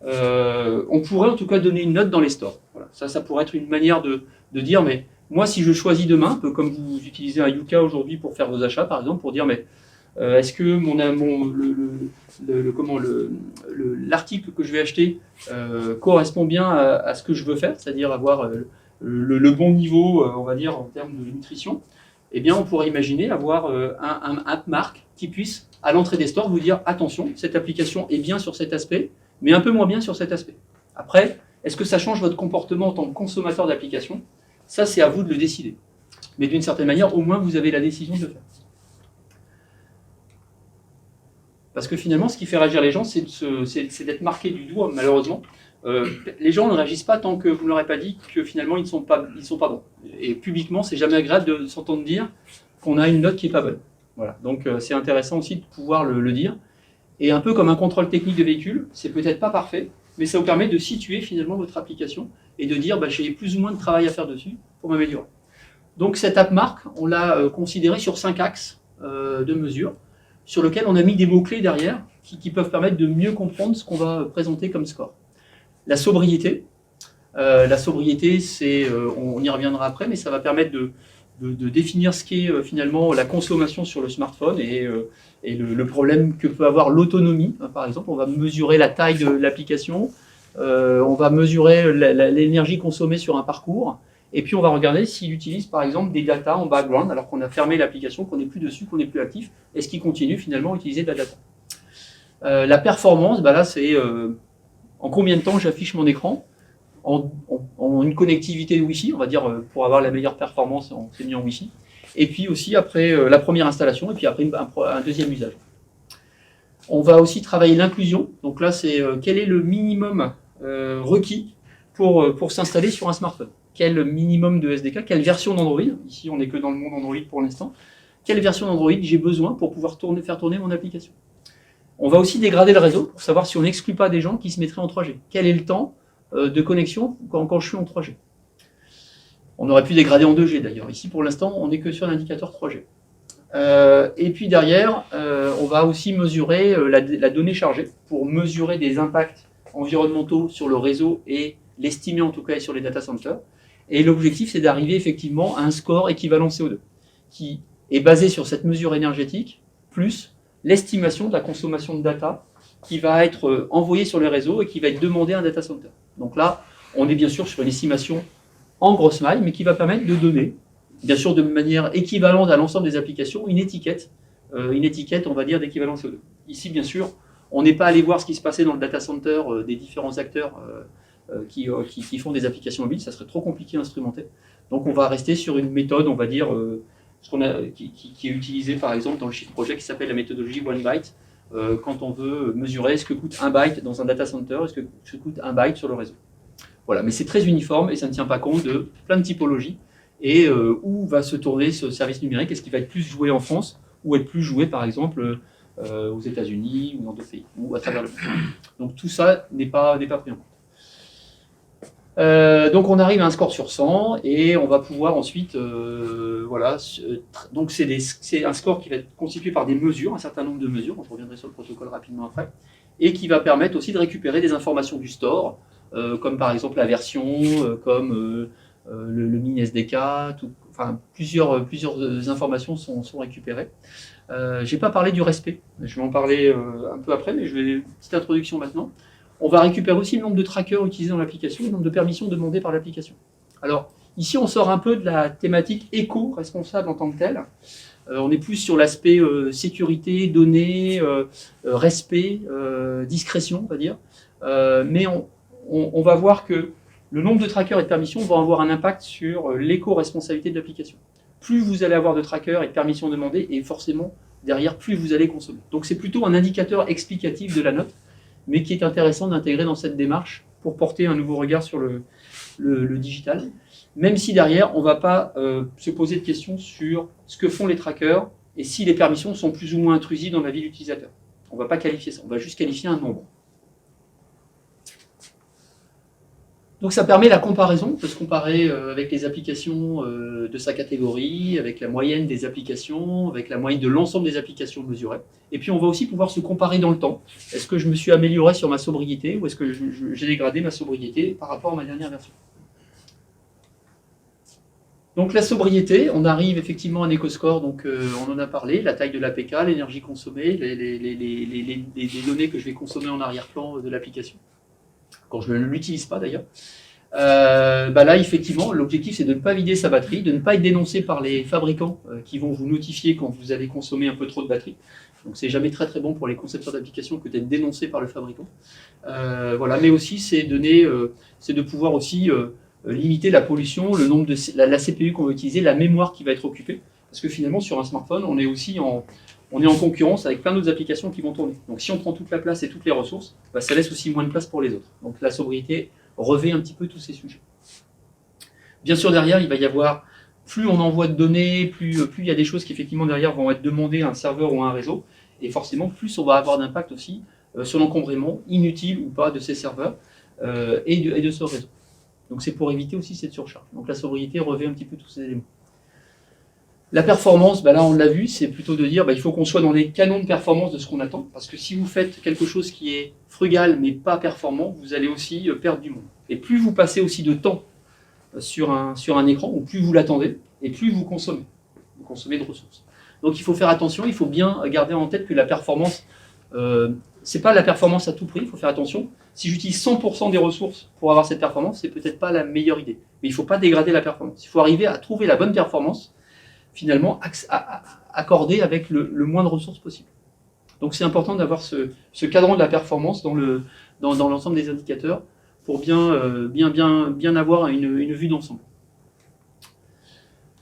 On pourrait en tout cas donner une note dans les stores. Voilà. Ça pourrait être une manière de dire, mais moi si je choisis demain, un peu comme vous utilisez un Yuka aujourd'hui pour faire vos achats par exemple, pour dire, mais est-ce que l'article que je vais acheter correspond bien à ce que je veux faire, c'est-à-dire avoir le bon niveau, on va dire, en termes de nutrition? Eh bien, on pourrait imaginer avoir un AppMark qui puisse, à l'entrée des stores, vous dire « Attention, cette application est bien sur cet aspect, mais un peu moins bien sur cet aspect. » Après, est-ce que ça change votre comportement en tant que consommateur d'application? Ça, c'est à vous de le décider. Mais d'une certaine manière, au moins, vous avez la décision de le faire. Parce que finalement, ce qui fait réagir les gens, c'est d'être marqué du doigt, malheureusement. Les gens ne réagissent pas tant que vous ne leur avez pas dit que finalement, ils ne sont pas bons. Et publiquement, c'est jamais agréable de s'entendre dire qu'on a une note qui n'est pas bonne. Voilà. Donc, c'est intéressant aussi de pouvoir le dire. Et un peu comme un contrôle technique de véhicule, c'est peut-être pas parfait, mais ça vous permet de situer finalement votre application et de dire j'ai plus ou moins de travail à faire dessus pour m'améliorer. Donc, cette AppMark, on l'a considérée sur 5 axes de mesure, sur lequel on a mis des mots-clés derrière qui peuvent permettre de mieux comprendre ce qu'on va présenter comme score. La sobriété, c'est, on y reviendra après, mais ça va permettre de définir ce qu'est finalement la consommation sur le smartphone et le problème que peut avoir l'autonomie. Par exemple, on va mesurer la taille de l'application, on va mesurer l'énergie consommée sur un parcours, et puis on va regarder s'il utilise par exemple des data en background, alors qu'on a fermé l'application, qu'on n'est plus dessus, qu'on n'est plus actif, est-ce qu'il continue finalement à utiliser de la data. La performance, là c'est en combien de temps j'affiche mon écran, en une connectivité Wi-Fi, on va dire, pour avoir la meilleure performance en mis en Wi-Fi, et puis aussi après la première installation, et puis après un deuxième usage. On va aussi travailler l'inclusion, donc là c'est quel est le minimum requis pour s'installer sur un smartphone. Quel minimum de SDK, quelle version d'Android, ici on n'est que dans le monde Android pour l'instant, quelle version d'Android j'ai besoin pour pouvoir faire tourner mon application. On va aussi dégrader le réseau pour savoir si on n'exclut pas des gens qui se mettraient en 3G. Quel est le temps de connexion quand je suis en 3G. On aurait pu dégrader en 2G d'ailleurs. Ici pour l'instant on n'est que sur l'indicateur 3G. Et puis derrière, on va aussi mesurer la donnée chargée pour mesurer des impacts environnementaux sur le réseau et l'estimer en tout cas sur les data centers. Et l'objectif c'est d'arriver effectivement à un score équivalent CO2 qui est basé sur cette mesure énergétique plus l'estimation de la consommation de data qui va être envoyée sur le réseau et qui va être demandée à un data center. Donc là, on est bien sûr sur une estimation en grosse maille, mais qui va permettre de donner, bien sûr de manière équivalente à l'ensemble des applications, une étiquette, on va dire, d'équivalent CO2. Ici, bien sûr, on n'est pas allé voir ce qui se passait dans le data center des différents acteurs qui font des applications mobiles, ça serait trop compliqué à instrumenter. Donc on va rester sur une méthode, on va dire, qui est utilisée par exemple dans le Shift Project, qui s'appelle la méthodologie One Byte, quand on veut mesurer ce que coûte un byte dans un data center, est-ce que ce coûte un byte sur le réseau. Voilà, mais c'est très uniforme et ça ne tient pas compte de plein de typologies. et où va se tourner ce service numérique. Est-ce qu'il va être plus joué en France ou être plus joué, par exemple, aux États-Unis ou dans d'autres pays, ou à travers le monde. Donc tout ça n'est pas pris en compte. Donc on arrive à un score sur 100 et on va pouvoir ensuite, voilà, donc c'est un score qui va être constitué par des mesures, un certain nombre de mesures, je reviendrai sur le protocole rapidement après, et qui va permettre aussi de récupérer des informations du store, comme par exemple la version, comme le mini SDK, enfin plusieurs informations sont récupérées. Je n'ai pas parlé du respect, je vais en parler un peu après, mais je vais une petite introduction maintenant. On va récupérer aussi le nombre de trackers utilisés dans l'application, le nombre de permissions demandées par l'application. Alors, ici, on sort un peu de la thématique éco-responsable en tant que telle. On est plus sur l'aspect sécurité, données, respect, discrétion, on va dire. Mais on va voir que le nombre de trackers et de permissions va avoir un impact sur l'éco-responsabilité de l'application. Plus vous allez avoir de trackers et de permissions demandées, et forcément, derrière, plus vous allez consommer. Donc, c'est plutôt un indicateur explicatif de la note, mais qui est intéressant d'intégrer dans cette démarche pour porter un nouveau regard sur le digital, même si derrière, on ne va pas se poser de questions sur ce que font les trackers et si les permissions sont plus ou moins intrusives dans la vie de l'utilisateur. On ne va pas qualifier ça, on va juste qualifier un nombre. Donc ça permet la comparaison, on peut se comparer avec les applications de sa catégorie, avec la moyenne des applications, avec la moyenne de l'ensemble des applications mesurées. Et puis on va aussi pouvoir se comparer dans le temps. Est-ce que je me suis amélioré sur ma sobriété ou est-ce que j'ai dégradé ma sobriété par rapport à ma dernière version? Donc la sobriété, on arrive effectivement à un éco-score, donc on en a parlé, la taille de l'APK, l'énergie consommée, les données que je vais consommer en arrière-plan de l'application, quand je ne l'utilise pas d'ailleurs. Là, effectivement, l'objectif c'est de ne pas vider sa batterie, de ne pas être dénoncé par les fabricants qui vont vous notifier quand vous avez consommé un peu trop de batterie. Donc c'est jamais très très bon pour les concepteurs d'applications que d'être dénoncé par le fabricant. Voilà, mais aussi c'est de pouvoir aussi limiter la pollution, le nombre de la CPU qu'on va utiliser, la mémoire qui va être occupée. Parce que finalement sur un smartphone, on est aussi en concurrence avec plein d'autres applications qui vont tourner. Donc si on prend toute la place et toutes les ressources, ça laisse aussi moins de place pour les autres. Donc la sobriété revêt un petit peu tous ces sujets. Bien sûr, derrière, il va y avoir, plus on envoie de données, plus il y a des choses qui effectivement derrière vont être demandées à un serveur ou à un réseau, et forcément, plus on va avoir d'impact aussi sur l'encombrement, inutile ou pas, de ces serveurs et de ce réseau. Donc c'est pour éviter aussi cette surcharge. Donc la sobriété revêt un petit peu tous ces éléments. La performance, là on l'a vu, c'est plutôt de dire il faut qu'on soit dans les canons de performance de ce qu'on attend, parce que si vous faites quelque chose qui est frugal mais pas performant, vous allez aussi perdre du monde. Et plus vous passez aussi de temps sur un écran, ou plus vous l'attendez, et plus vous consommez de ressources. Donc il faut faire attention, il faut bien garder en tête que la performance, c'est pas la performance à tout prix, il faut faire attention. Si j'utilise 100% des ressources pour avoir cette performance, c'est peut-être pas la meilleure idée. Mais il ne faut pas dégrader la performance. Il faut arriver à trouver la bonne performance, finalement, accordée avec le moins de ressources possible. Donc c'est important d'avoir ce cadran de la performance dans l'ensemble des indicateurs pour bien avoir une vue d'ensemble.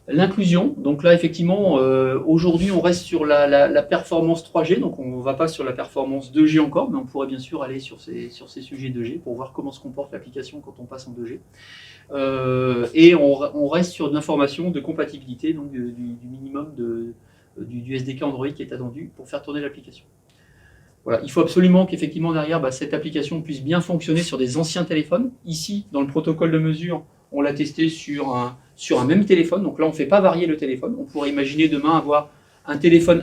L'inclusion, donc là effectivement, aujourd'hui on reste sur la performance 3G, donc on ne va pas sur la performance 2G encore, mais on pourrait bien sûr aller sur ces sujets 2G pour voir comment se comporte l'application quand on passe en 2G. Et on reste sur une information de compatibilité, donc du minimum du SDK Android qui est attendu pour faire tourner l'application. Voilà, il faut absolument qu'effectivement derrière cette application puisse bien fonctionner sur des anciens téléphones. Ici, dans le protocole de mesure, on l'a testé sur un même téléphone, donc là on ne fait pas varier le téléphone. On pourrait imaginer demain avoir un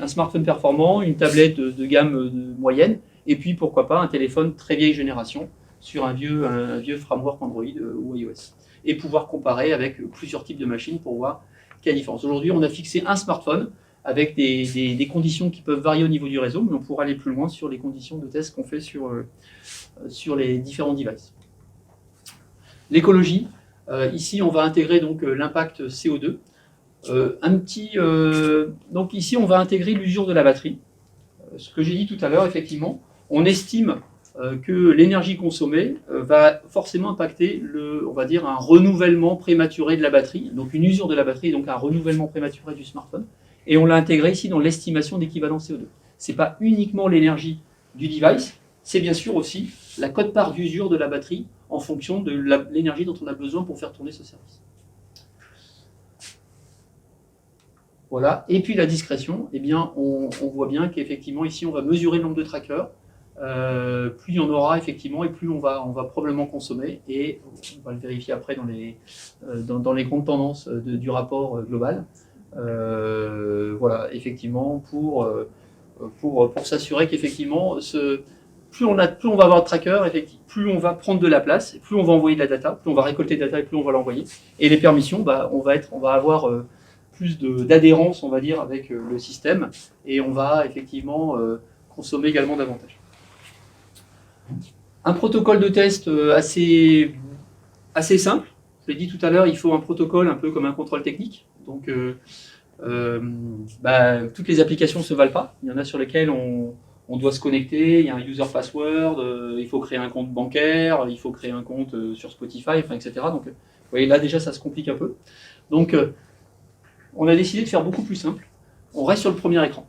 smartphone performant, une tablette de gamme moyenne, et puis pourquoi pas un téléphone très vieille génération sur un vieux framework Android ou iOS. Et pouvoir comparer avec plusieurs types de machines pour voir quelle différence. Aujourd'hui, on a fixé un smartphone avec des conditions qui peuvent varier au niveau du réseau, mais on pourra aller plus loin sur les conditions de test qu'on fait sur les différents devices. L'écologie. Ici, on va intégrer donc l'impact CO2. Donc ici, on va intégrer l'usure de la batterie. Ce que j'ai dit tout à l'heure, effectivement, on estime que l'énergie consommée va forcément impacter on va dire un renouvellement prématuré de la batterie, donc une usure de la batterie, donc un renouvellement prématuré du smartphone. Et on l'a intégré ici dans l'estimation d'équivalent CO2. Ce n'est pas uniquement l'énergie du device, c'est bien sûr aussi la quote-part d'usure de la batterie en fonction de l'énergie dont on a besoin pour faire tourner ce service. Voilà. Et puis la discrétion, eh bien, on voit bien qu'effectivement, ici, on va mesurer le nombre de trackers. Plus il y en aura, effectivement, et plus on va probablement consommer. Et on va le vérifier après dans les grandes tendances du rapport global. Voilà, effectivement, pour s'assurer qu'effectivement, plus on va avoir de trackers, plus on va prendre de la place, plus on va envoyer de la data, plus on va récolter de la data et plus on va l'envoyer. Et les permissions, on va avoir plus d'adhérence, on va dire, avec le système, et on va effectivement consommer également davantage. Un protocole de test assez simple. Je l'ai dit tout à l'heure, il faut un protocole un peu comme un contrôle technique. Donc, toutes les applications ne se valent pas. Il y en a sur lesquelles on doit se connecter, il y a un user password, il faut créer un compte bancaire, il faut créer un compte sur Spotify, etc. Donc, vous voyez, là déjà, ça se complique un peu. Donc, on a décidé de faire beaucoup plus simple. On reste sur le premier écran.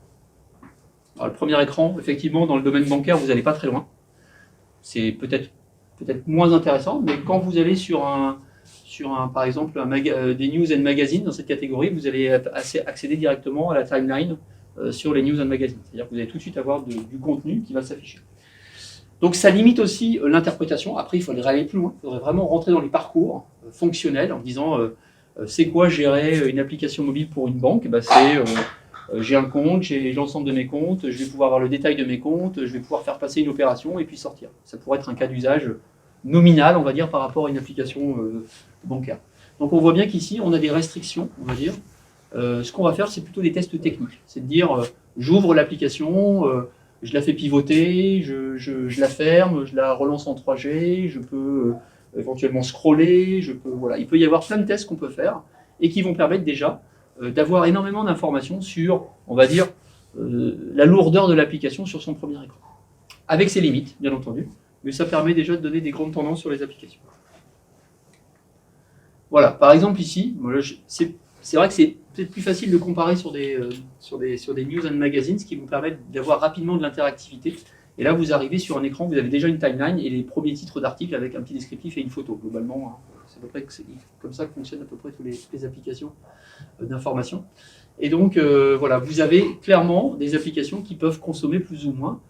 Alors, le premier écran, effectivement, dans le domaine bancaire, vous n'allez pas très loin. C'est peut-être moins intéressant, mais quand vous allez sur par exemple, des news and magazines dans cette catégorie, vous allez accéder directement à la timeline sur les news and magazines. C'est-à-dire que vous allez tout de suite avoir du contenu qui va s'afficher. Donc ça limite aussi l'interprétation. Après, il faudrait aller plus loin. Il faudrait vraiment rentrer dans les parcours fonctionnels en disant c'est quoi gérer une application mobile pour une banque? J'ai un compte, j'ai l'ensemble de mes comptes, je vais pouvoir avoir le détail de mes comptes, je vais pouvoir faire passer une opération et puis sortir. Ça pourrait être un cas d'usage nominal, on va dire, par rapport à une application bancaire. Donc on voit bien qu'ici, on a des restrictions, on va dire. Ce qu'on va faire, c'est plutôt des tests techniques. C'est de dire, j'ouvre l'application, je la fais pivoter, je la ferme, je la relance en 3G, je peux éventuellement scroller, voilà. Il peut y avoir plein de tests qu'on peut faire et qui vont permettre déjà d'avoir énormément d'informations sur, on va dire, la lourdeur de l'application sur son premier écran. Avec ses limites, bien entendu, mais ça permet déjà de donner des grandes tendances sur les applications. Voilà, par exemple ici, c'est vrai que c'est peut-être plus facile de comparer sur des news and magazines qui vont permettre d'avoir rapidement de l'interactivité. Et là, vous arrivez sur un écran, vous avez déjà une timeline et les premiers titres d'articles avec un petit descriptif et une photo. Globalement, c'est à peu près comme ça que fonctionnent à peu près toutes les applications d'information. Et donc, voilà, vous avez clairement des applications qui peuvent consommer plus ou moins.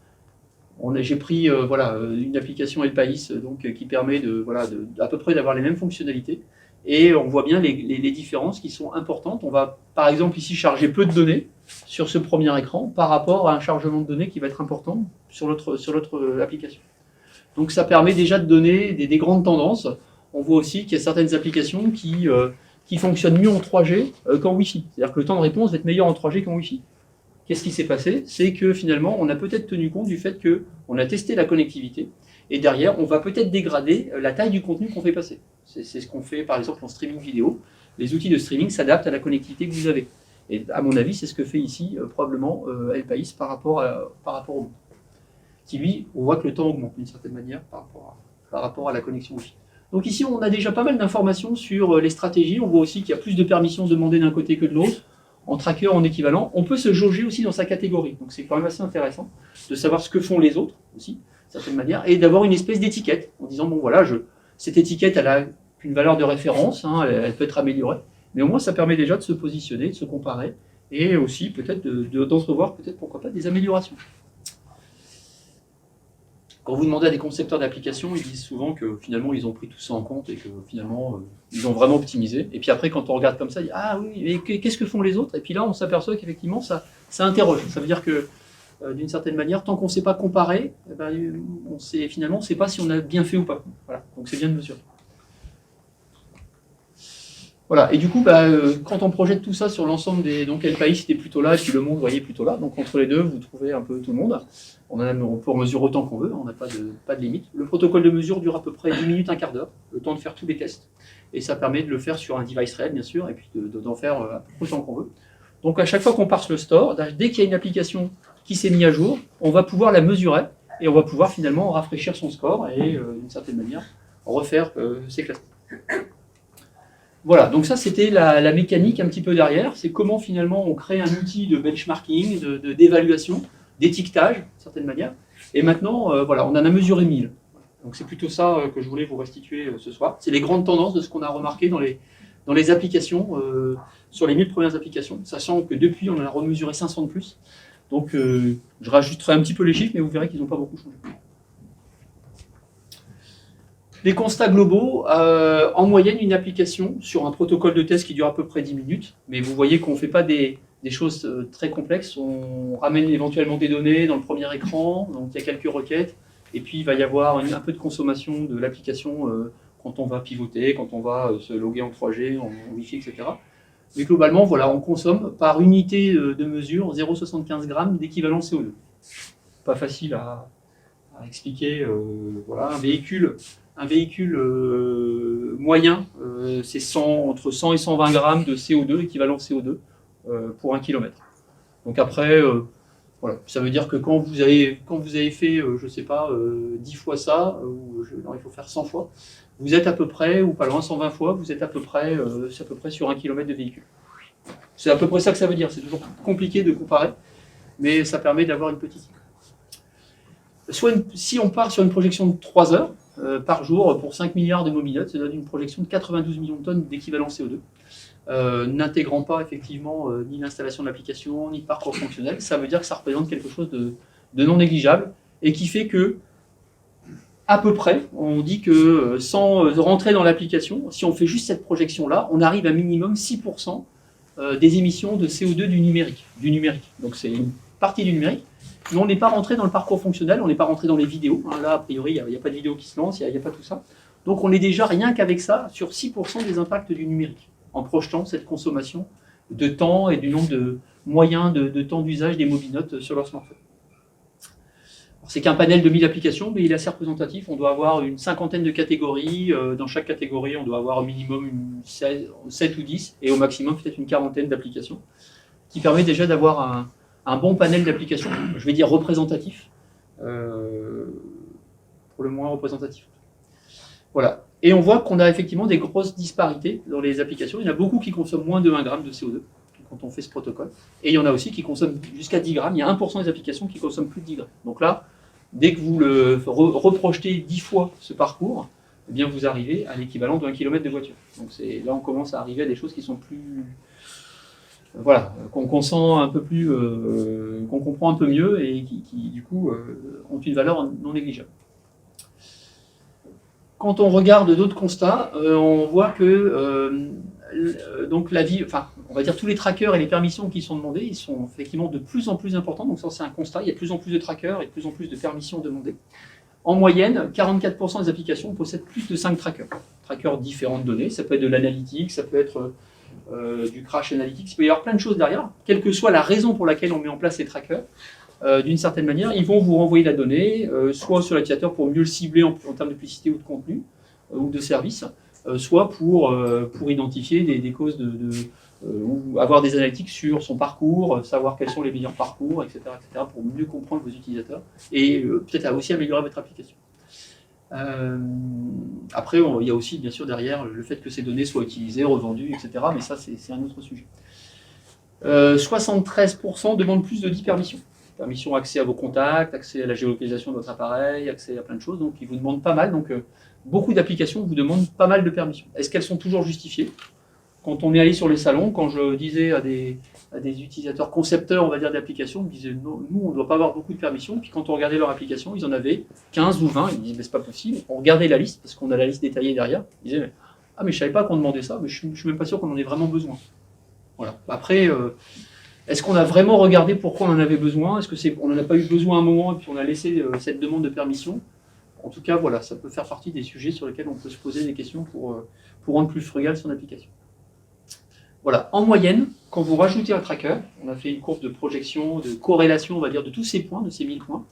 J'ai pris une application El País qui permet à peu près d'avoir les mêmes fonctionnalités. Et on voit bien les différences qui sont importantes. On va, par exemple, ici charger peu de données sur ce premier écran par rapport à un chargement de données qui va être important sur l'autre application. Donc ça permet déjà de donner des grandes tendances. On voit aussi qu'il y a certaines applications qui fonctionnent mieux en 3G qu'en Wi-Fi. C'est-à-dire que le temps de réponse va être meilleur en 3G qu'en Wi-Fi. Qu'est-ce qui s'est passé? C'est que finalement, on a peut-être tenu compte du fait qu'on a testé la connectivité et derrière, on va peut-être dégrader la taille du contenu qu'on fait passer. C'est ce qu'on fait par exemple en streaming vidéo. Les outils de streaming s'adaptent à la connectivité que vous avez. Et à mon avis, c'est ce que fait ici probablement El País par rapport au monde. Qui lui, on voit que le temps augmente d'une certaine manière par rapport à la connexion Wi-Fi. Donc ici, on a déjà pas mal d'informations sur les stratégies. On voit aussi qu'il y a plus de permissions demandées d'un côté que de l'autre. En tracker, en équivalent, on peut se jauger aussi dans sa catégorie. Donc c'est quand même assez intéressant de savoir ce que font les autres aussi, d'une certaine manière, et d'avoir une espèce d'étiquette en disant, bon voilà, cette étiquette, elle a une valeur de référence, elle peut être améliorée, mais au moins ça permet déjà de se positionner, de se comparer, et aussi peut-être d'entrevoir peut-être pourquoi pas des améliorations. Quand vous demandez à des concepteurs d'applications, ils disent souvent que finalement ils ont pris tout ça en compte et que finalement ils ont vraiment optimisé. Et puis après, quand on regarde comme ça, on dit ah oui, mais qu'est-ce que font les autres? Et puis là, on s'aperçoit qu'effectivement ça interroge. Ça veut dire que d'une certaine manière, tant qu'on ne sait pas comparer, finalement on ne sait pas si on a bien fait ou pas. Voilà, donc c'est bien de mesurer. Voilà, et du coup, quand on projette tout ça sur l'ensemble donc El País était plutôt là, et puis Le Monde, vous voyez, plutôt là. Donc entre les deux, vous trouvez un peu tout le monde. On peut en mesurer autant qu'on veut, on n'a pas de limite. Le protocole de mesure dure à peu près 10 minutes, un quart d'heure, le temps de faire tous les tests. Et ça permet de le faire sur un device réel, bien sûr, et puis d'en faire à peu près autant qu'on veut. Donc à chaque fois qu'on parse le store, dès qu'il y a une application qui s'est mise à jour, on va pouvoir la mesurer, et on va pouvoir finalement rafraîchir son score, et d'une certaine manière, refaire ses classements. Voilà, donc ça c'était la mécanique un petit peu derrière, c'est comment finalement on crée un outil de benchmarking, d'évaluation, d'étiquetage, d'une certaine manière, et maintenant, voilà, on en a mesuré 1000. Donc c'est plutôt ça que je voulais vous restituer ce soir. C'est les grandes tendances de ce qu'on a remarqué dans dans les applications, sur les 1000 premières applications, sachant que depuis, on en a remesuré 500 de plus. Donc, je rajouterai un petit peu les chiffres, mais vous verrez qu'ils n'ont pas beaucoup changé. Les constats globaux, en moyenne, une application sur un protocole de test qui dure à peu près 10 minutes, mais vous voyez qu'on ne fait pas des choses très complexes. On ramène éventuellement des données dans le premier écran, donc il y a quelques requêtes, et puis il va y avoir un peu de consommation de l'application quand on va pivoter, quand on va se loguer en 3G, en Wi-Fi, etc. Mais globalement, voilà, on consomme par unité de mesure 0,75 g d'équivalent CO2. Pas facile à expliquer. Voilà, un véhicule moyen, c'est entre 100 et 120 grammes de CO2, équivalent CO2, pour 1 km. Donc après, voilà, ça veut dire que quand vous avez fait, je ne sais pas, 10 fois ça, non, il faut faire 100 fois, vous êtes à peu près, ou pas loin, 120 fois, vous êtes à peu près sur 1 km de véhicule. C'est à peu près ça que ça veut dire. C'est toujours compliqué de comparer, mais ça permet d'avoir une petite idée. Si on part sur une projection de 3 heures par jour pour 5 milliards de mobinotes, ça donne une projection de 92 millions de tonnes d'équivalent CO2, n'intégrant pas effectivement ni l'installation de l'application, ni le parcours fonctionnel. Ça veut dire que ça représente quelque chose de non négligeable et qui fait que, à peu près, on dit que sans rentrer dans l'application, si on fait juste cette projection-là, on arrive à minimum 6% des émissions de CO2 du numérique. Donc c'est une partie du numérique. Mais on n'est pas rentré dans le parcours fonctionnel, on n'est pas rentré dans les vidéos. Là, a priori, il n'y a pas de vidéo qui se lance, il n'y a pas tout ça. Donc on est déjà, rien qu'avec ça, sur 6% des impacts du numérique, en projetant cette consommation de temps et du nombre de moyens de temps d'usage des mobinotes sur leur smartphone. C'est qu'un panel de 1000 applications, mais il est assez représentatif. On doit avoir une cinquantaine de catégories. Dans chaque catégorie, on doit avoir au minimum 7 ou 10, et au maximum peut-être une quarantaine d'applications, qui permet déjà d'avoir un bon panel d'applications, je vais dire représentatif, pour le moins représentatif. Voilà. Et on voit qu'on a effectivement des grosses disparités dans les applications. Il y en a beaucoup qui consomment moins de 1 g de CO2 quand on fait ce protocole. Et il y en a aussi qui consomment jusqu'à 10 grammes. Il y a 1% des applications qui consomment plus de 10 grammes. Donc là, dès que vous le reprojetez 10 fois ce parcours, eh bien vous arrivez à l'équivalent d'1 km de voiture. Donc là, on commence à arriver à des choses qui sont plus... Voilà, qu'on sent un peu plus, qu'on comprend un peu mieux et qui du coup, ont une valeur non négligeable. Quand on regarde d'autres constats, on voit que donc on va dire tous les trackers et les permissions qui sont demandées, ils sont effectivement de plus en plus importants. Donc ça, c'est un constat. Il y a de plus en plus de trackers et de plus en plus de permissions demandées. En moyenne, 44% des applications possèdent plus de 5 trackers. Trackers différentes données. Ça peut être de l'analytique, ça peut être du crash analytics. Il peut y avoir plein de choses derrière. Quelle que soit la raison pour laquelle on met en place ces trackers, d'une certaine manière, ils vont vous renvoyer la donnée, soit sur l'utilisateur pour mieux le cibler en termes de publicité ou de contenu, ou de service, soit pour identifier des causes ou avoir des analytiques sur son parcours, savoir quels sont les meilleurs parcours, etc., pour mieux comprendre vos utilisateurs et peut-être aussi améliorer votre application. Après, il y a aussi bien sûr derrière le fait que ces données soient utilisées, revendues, etc., mais ça c'est un autre sujet. 73% demandent plus de 10 permissions. Permission accès à vos contacts, accès à la géolocalisation de votre appareil, accès à plein de choses, donc ils vous demandent pas mal. Donc beaucoup d'applications vous demandent pas mal de permissions. Est-ce qu'elles sont toujours justifiées? Quand on est allé sur les salons, quand je disais à des utilisateurs concepteurs, on va dire, d'applications, ils me disaient non, nous on ne doit pas avoir beaucoup de permissions. Puis quand on regardait leur application, ils en avaient 15 ou 20, ils me disaient mais c'est pas possible. On regardait la liste, parce qu'on a la liste détaillée derrière, ils disaient mais je savais pas qu'on demandait ça, mais je suis même pas sûr qu'on en ait vraiment besoin. Voilà. Après, est-ce qu'on a vraiment regardé pourquoi on en avait besoin? Est-ce qu'on n'en a pas eu besoin à un moment et puis on a laissé cette demande de permission? En tout cas, voilà, ça peut faire partie des sujets sur lesquels on peut se poser des questions pour rendre plus frugale son application. Voilà, en moyenne, quand vous rajoutez un tracker, on a fait une courbe de projection, de corrélation, on va dire, de tous ces points, de ces 1000 points.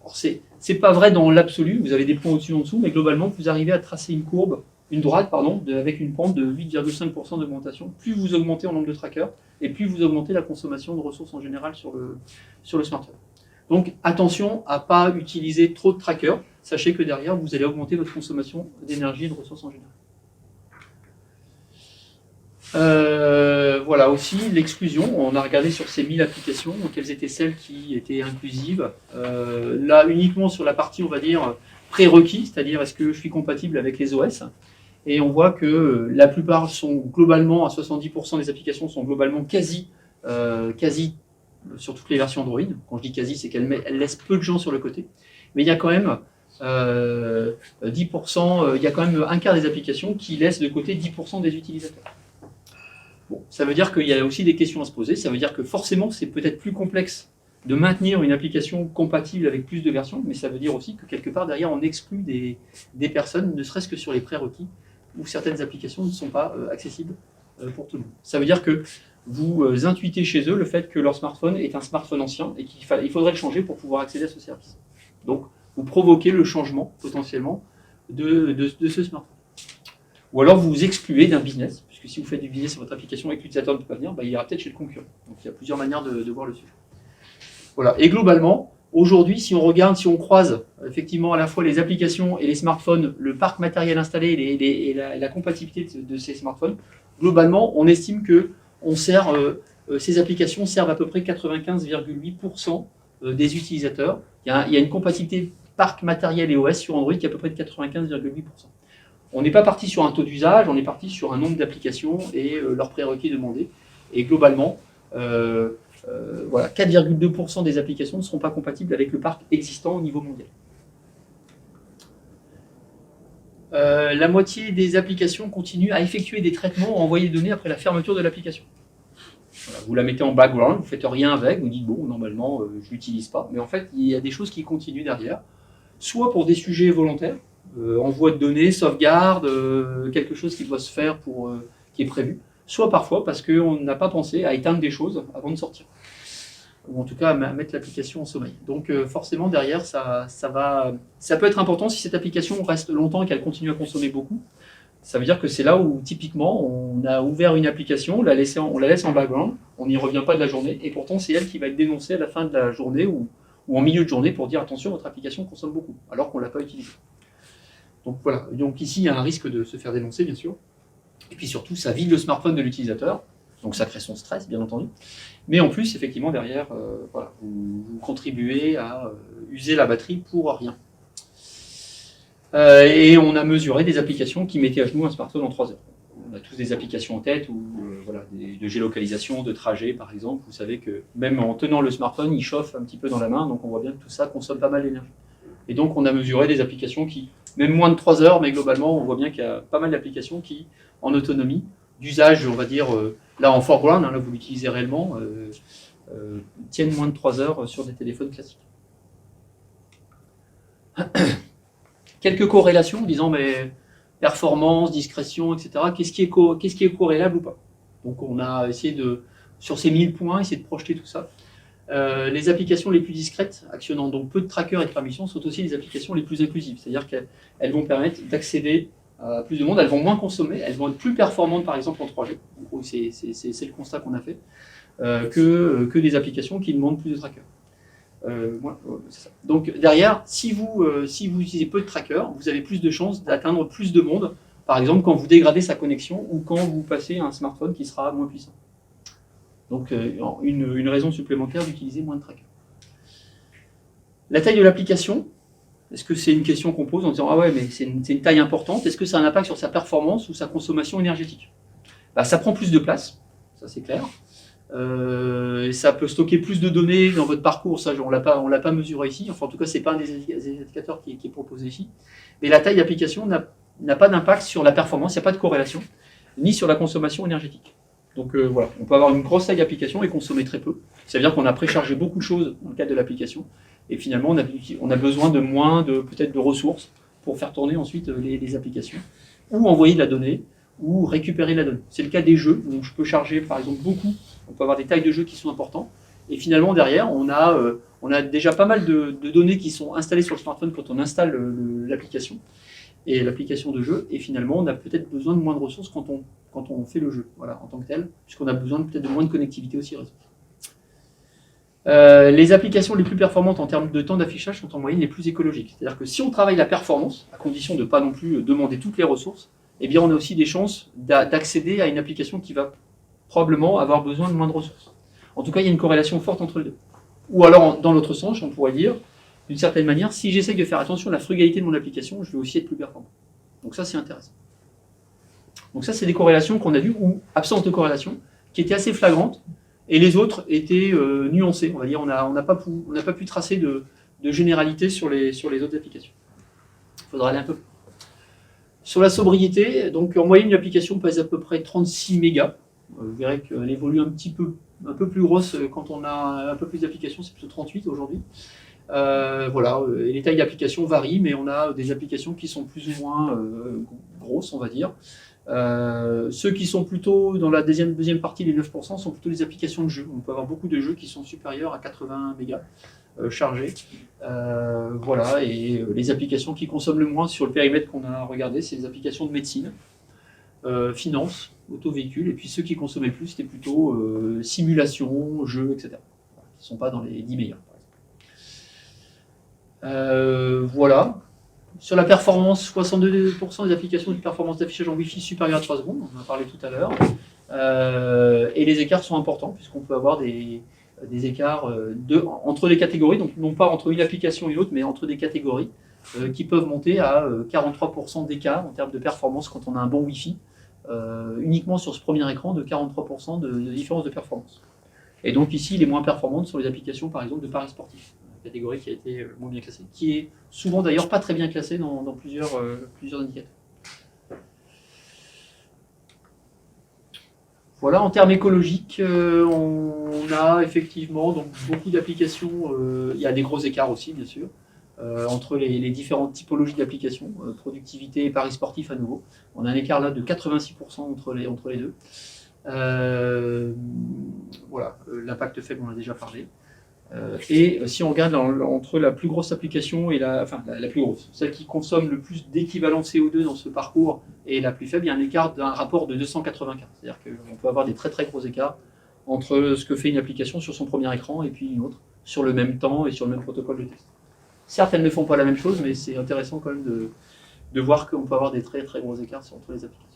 Alors, c'est pas vrai dans l'absolu, vous avez des points au-dessus et en dessous, mais globalement, vous arrivez à tracer une droite, avec une pente de 8,5% d'augmentation. Plus vous augmentez en nombre de trackers, et plus vous augmentez la consommation de ressources en général sur le smartphone. Donc attention à ne pas utiliser trop de trackers. Sachez que derrière, vous allez augmenter votre consommation d'énergie et de ressources en général. Voilà aussi l'exclusion. On a regardé sur ces 1000 applications, quelles étaient celles qui étaient inclusives. Là, uniquement sur la partie, on va dire, prérequis, c'est-à-dire est-ce que je suis compatible avec les OS. Et on voit que la plupart sont globalement, à 70% des applications sont globalement quasi sur toutes les versions Android. Quand je dis quasi, c'est qu'elle laisse peu de gens sur le côté. Mais il y a quand même 10%, il y a quand même un quart des applications qui laissent de côté 10% des utilisateurs. Bon, ça veut dire qu'il y a aussi des questions à se poser. Ça veut dire que forcément, c'est peut-être plus complexe de maintenir une application compatible avec plus de versions, mais ça veut dire aussi que quelque part derrière, on exclut des personnes, ne serait-ce que sur les prérequis, où certaines applications ne sont pas accessibles pour tout le monde. Ça veut dire que vous intuitez chez eux le fait que leur smartphone est un smartphone ancien et qu'il faudrait le changer pour pouvoir accéder à ce service. Donc, vous provoquez le changement, potentiellement, de ce smartphone. Ou alors, vous vous excluez d'un business, puisque si vous faites du business sur votre application et que l'utilisateur ne peut pas venir, il ira peut-être chez le concurrent. Donc, il y a plusieurs manières de voir le sujet. Voilà. Et globalement, aujourd'hui, si on regarde, si on croise effectivement à la fois les applications et les smartphones, le parc matériel installé et la compatibilité de ces smartphones, globalement, on estime que ces applications servent à peu près 95,8% des utilisateurs. Il y a une compatibilité parc matériel et OS sur Android qui est à peu près de 95,8%. On n'est pas parti sur un taux d'usage, on est parti sur un nombre d'applications et leurs prérequis demandés. Et globalement, voilà, 4,2% des applications ne seront pas compatibles avec le parc existant au niveau mondial. La moitié des applications continuent à effectuer des traitements ou à envoyer des données après la fermeture de l'application. Voilà, vous la mettez en background, vous ne faites rien avec, vous dites bon, normalement, je ne l'utilise pas. Mais en fait, il y a des choses qui continuent derrière, soit pour des sujets volontaires, envoi de données, sauvegarde, quelque chose qui doit se faire qui est prévu, soit parfois parce qu'on n'a pas pensé à éteindre des choses avant de sortir. Ou en tout cas à mettre l'application en sommeil. Donc forcément derrière, ça peut être important si cette application reste longtemps et qu'elle continue à consommer beaucoup. Ça veut dire que c'est là où typiquement on a ouvert une application, on la laisse en background, on n'y revient pas de la journée, et pourtant c'est elle qui va être dénoncée à la fin de la journée ou en milieu de journée pour dire attention, votre application consomme beaucoup, alors qu'on ne l'a pas utilisée. Donc voilà, donc ici il y a un risque de se faire dénoncer bien sûr. Et puis surtout, ça vide le smartphone de l'utilisateur, donc ça crée son stress, bien entendu. Mais en plus, effectivement, derrière, voilà, vous contribuez à user la batterie pour rien. Et on a mesuré des applications qui mettaient à genoux un smartphone en 3 heures. On a tous des applications en tête, ou voilà, de géolocalisation, de trajet, par exemple. Vous savez que même en tenant le smartphone, il chauffe un petit peu dans la main, donc on voit bien que tout ça consomme pas mal d'énergie. Et donc, on a mesuré des applications qui, même moins de 3 heures, mais globalement, on voit bien qu'il y a pas mal d'applications qui, en autonomie, d'usage, on va dire, là en foreground, là vous l'utilisez réellement, tiennent moins de 3 heures sur des téléphones classiques. Quelques corrélations en disant, mais performance, discrétion, etc., qu'est-ce qui est corrélable ou pas? Donc on a essayé sur ces 1000 points, essayer de projeter tout ça. Les applications les plus discrètes, actionnant donc peu de trackers et de permissions, sont aussi les applications les plus inclusives, c'est-à-dire qu'elles vont permettre d'accéder à plus de monde, elles vont moins consommer, elles vont être plus performantes par exemple en 3G, c'est le constat qu'on a fait, que des applications qui demandent plus de trackers. Ça. Donc derrière, si vous utilisez peu de trackers, vous avez plus de chances d'atteindre plus de monde, par exemple quand vous dégradez sa connexion ou quand vous passez à un smartphone qui sera moins puissant. Donc une raison supplémentaire d'utiliser moins de trackers. La taille de l'application, est-ce que c'est une question qu'on pose en disant « Ah ouais, mais c'est une taille importante, est-ce que ça a un impact sur sa performance ou sa consommation énergétique ?» Ça prend plus de place, ça c'est clair. Ça peut stocker plus de données dans votre parcours, ça on l'a pas mesuré ici, enfin en tout cas c'est pas un des indicateurs qui est proposé ici. Mais la taille d'application n'a pas d'impact sur la performance, il n'y a pas de corrélation, ni sur la consommation énergétique. Donc voilà, on peut avoir une grosse taille d'application et consommer très peu. Ça veut dire qu'on a préchargé beaucoup de choses dans le cadre de l'application. Et finalement, on a besoin de moins peut-être de ressources pour faire tourner ensuite les applications, ou envoyer de la donnée, ou récupérer de la donnée. C'est le cas des jeux, où je peux charger par exemple beaucoup, on peut avoir des tailles de jeux qui sont importantes, et finalement derrière, on a déjà pas mal de données qui sont installées sur le smartphone quand on installe l'application, et l'application de jeu, et finalement on a peut-être besoin de moins de ressources quand on fait le jeu, voilà, en tant que tel, puisqu'on a besoin peut-être de moins de connectivité aussi réseau. Les applications les plus performantes en termes de temps d'affichage sont en moyenne les plus écologiques. C'est-à-dire que si on travaille la performance, à condition de ne pas non plus demander toutes les ressources, eh bien on a aussi des chances d'accéder à une application qui va probablement avoir besoin de moins de ressources. En tout cas, il y a une corrélation forte entre les deux. Ou alors, dans l'autre sens, on pourrait dire, d'une certaine manière, si j'essaye de faire attention à la frugalité de mon application, je vais aussi être plus performant. Donc ça, c'est intéressant. Donc ça, c'est des corrélations qu'on a vues, ou absence de corrélation, qui étaient assez flagrantes, et les autres étaient nuancées, on va dire. On n'a pas pu tracer de généralité sur les autres applications. Il faudra aller un peu plus. Sur la sobriété, donc en moyenne, l'application pèse à peu près 36 mégas. Vous verrez qu'elle évolue un peu plus grosse quand on a un peu plus d'applications, c'est plutôt 38 aujourd'hui. Voilà, et les tailles d'applications varient, mais on a des applications qui sont plus ou moins grosses, on va dire. Ceux qui sont plutôt dans la deuxième partie, les 9%, sont plutôt les applications de jeux. On peut avoir beaucoup de jeux qui sont supérieurs à 80 mégas chargés. Voilà, et les applications qui consomment le moins sur le périmètre qu'on a regardé, c'est les applications de médecine, finance, auto-véhicule, et puis ceux qui consommaient le plus, c'était plutôt simulation, jeux, etc. Qui ne sont pas dans les 10 meilleurs, par exemple. Voilà. Sur la performance, 62% des applications de performance d'affichage en Wi-Fi supérieure à 3 secondes, on en a parlé tout à l'heure. Et les écarts sont importants, puisqu'on peut avoir des écarts entre les catégories, donc non pas entre une application et l'autre, mais entre des catégories, qui peuvent monter à 43% d'écart en termes de performance quand on a un bon Wi-Fi, uniquement sur ce premier écran, de 43% de différence de performance. Et donc ici, les moins performantes sont les applications, par exemple, de paris sportifs, catégorie qui a été moins bien classée, qui est souvent d'ailleurs pas très bien classée dans plusieurs indicateurs. Voilà, en termes écologiques, on a effectivement donc, beaucoup d'applications, il y a des gros écarts aussi, bien sûr, entre les différentes typologies d'applications, productivité et paris sportifs à nouveau. On a un écart là de 86% entre les deux. Voilà, l'impact faible, on en a déjà parlé. Et si on regarde entre la plus grosse application et la plus grosse, celle qui consomme le plus d'équivalent CO2 dans ce parcours et la plus faible, il y a un écart d'un rapport de 295. C'est-à-dire qu'on peut avoir des très très gros écarts entre ce que fait une application sur son premier écran et puis une autre, sur le même temps et sur le même protocole de test. Certes, elles ne font pas la même chose, mais c'est intéressant quand même de voir qu'on peut avoir des très très gros écarts entre les applications.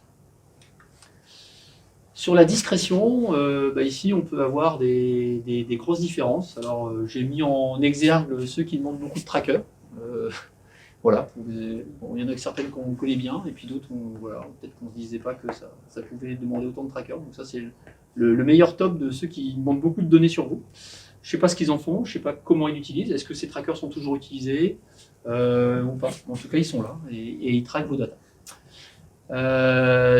Sur la discrétion, ici on peut avoir des grosses différences. Alors j'ai mis en exergue ceux qui demandent beaucoup de trackers. Voilà, bon, il y en a certaines qu'on connaît bien, et puis d'autres, voilà, peut-être qu'on ne se disait pas que ça pouvait demander autant de trackers. Donc ça c'est le meilleur top de ceux qui demandent beaucoup de données sur vous. Je ne sais pas ce qu'ils en font, je ne sais pas comment ils l'utilisent. Est-ce que ces trackers sont toujours utilisés ou pas? En tout cas, ils sont là et ils traquent vos datas.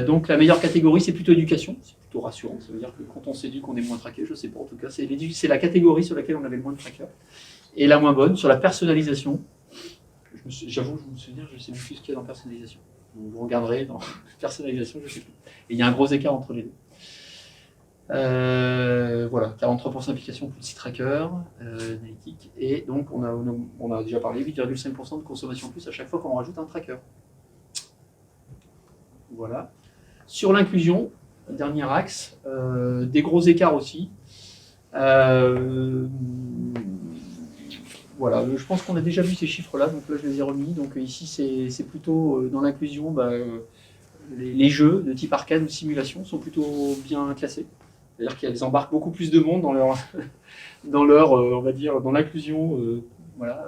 Donc la meilleure catégorie, c'est plutôt éducation. C'est plutôt rassurant. Ça veut dire que quand on s'éduque, on est moins traqué. Je ne sais pas. En tout cas, c'est la catégorie sur laquelle on avait le moins de trackers. Et la moins bonne, sur la personnalisation. J'avoue, je me souviens, je ne sais plus ce qu'il y a dans personnalisation. Vous regarderez dans personnalisation, je ne sais plus. Et il y a un gros écart entre les deux. Voilà, 43% d'applications, plus de 6 trackers analytiques, et donc on a déjà parlé, 8,5% de consommation plus à chaque fois qu'on rajoute un tracker. Voilà. Sur l'inclusion, dernier axe, des gros écarts aussi. Voilà, je pense qu'on a déjà vu ces chiffres-là, donc là je les ai remis. Donc ici c'est plutôt dans l'inclusion, les jeux de type arcade ou simulation sont plutôt bien classés. C'est-à-dire qu'elles embarquent beaucoup plus de monde dans leur on va dire, dans l'inclusion voilà,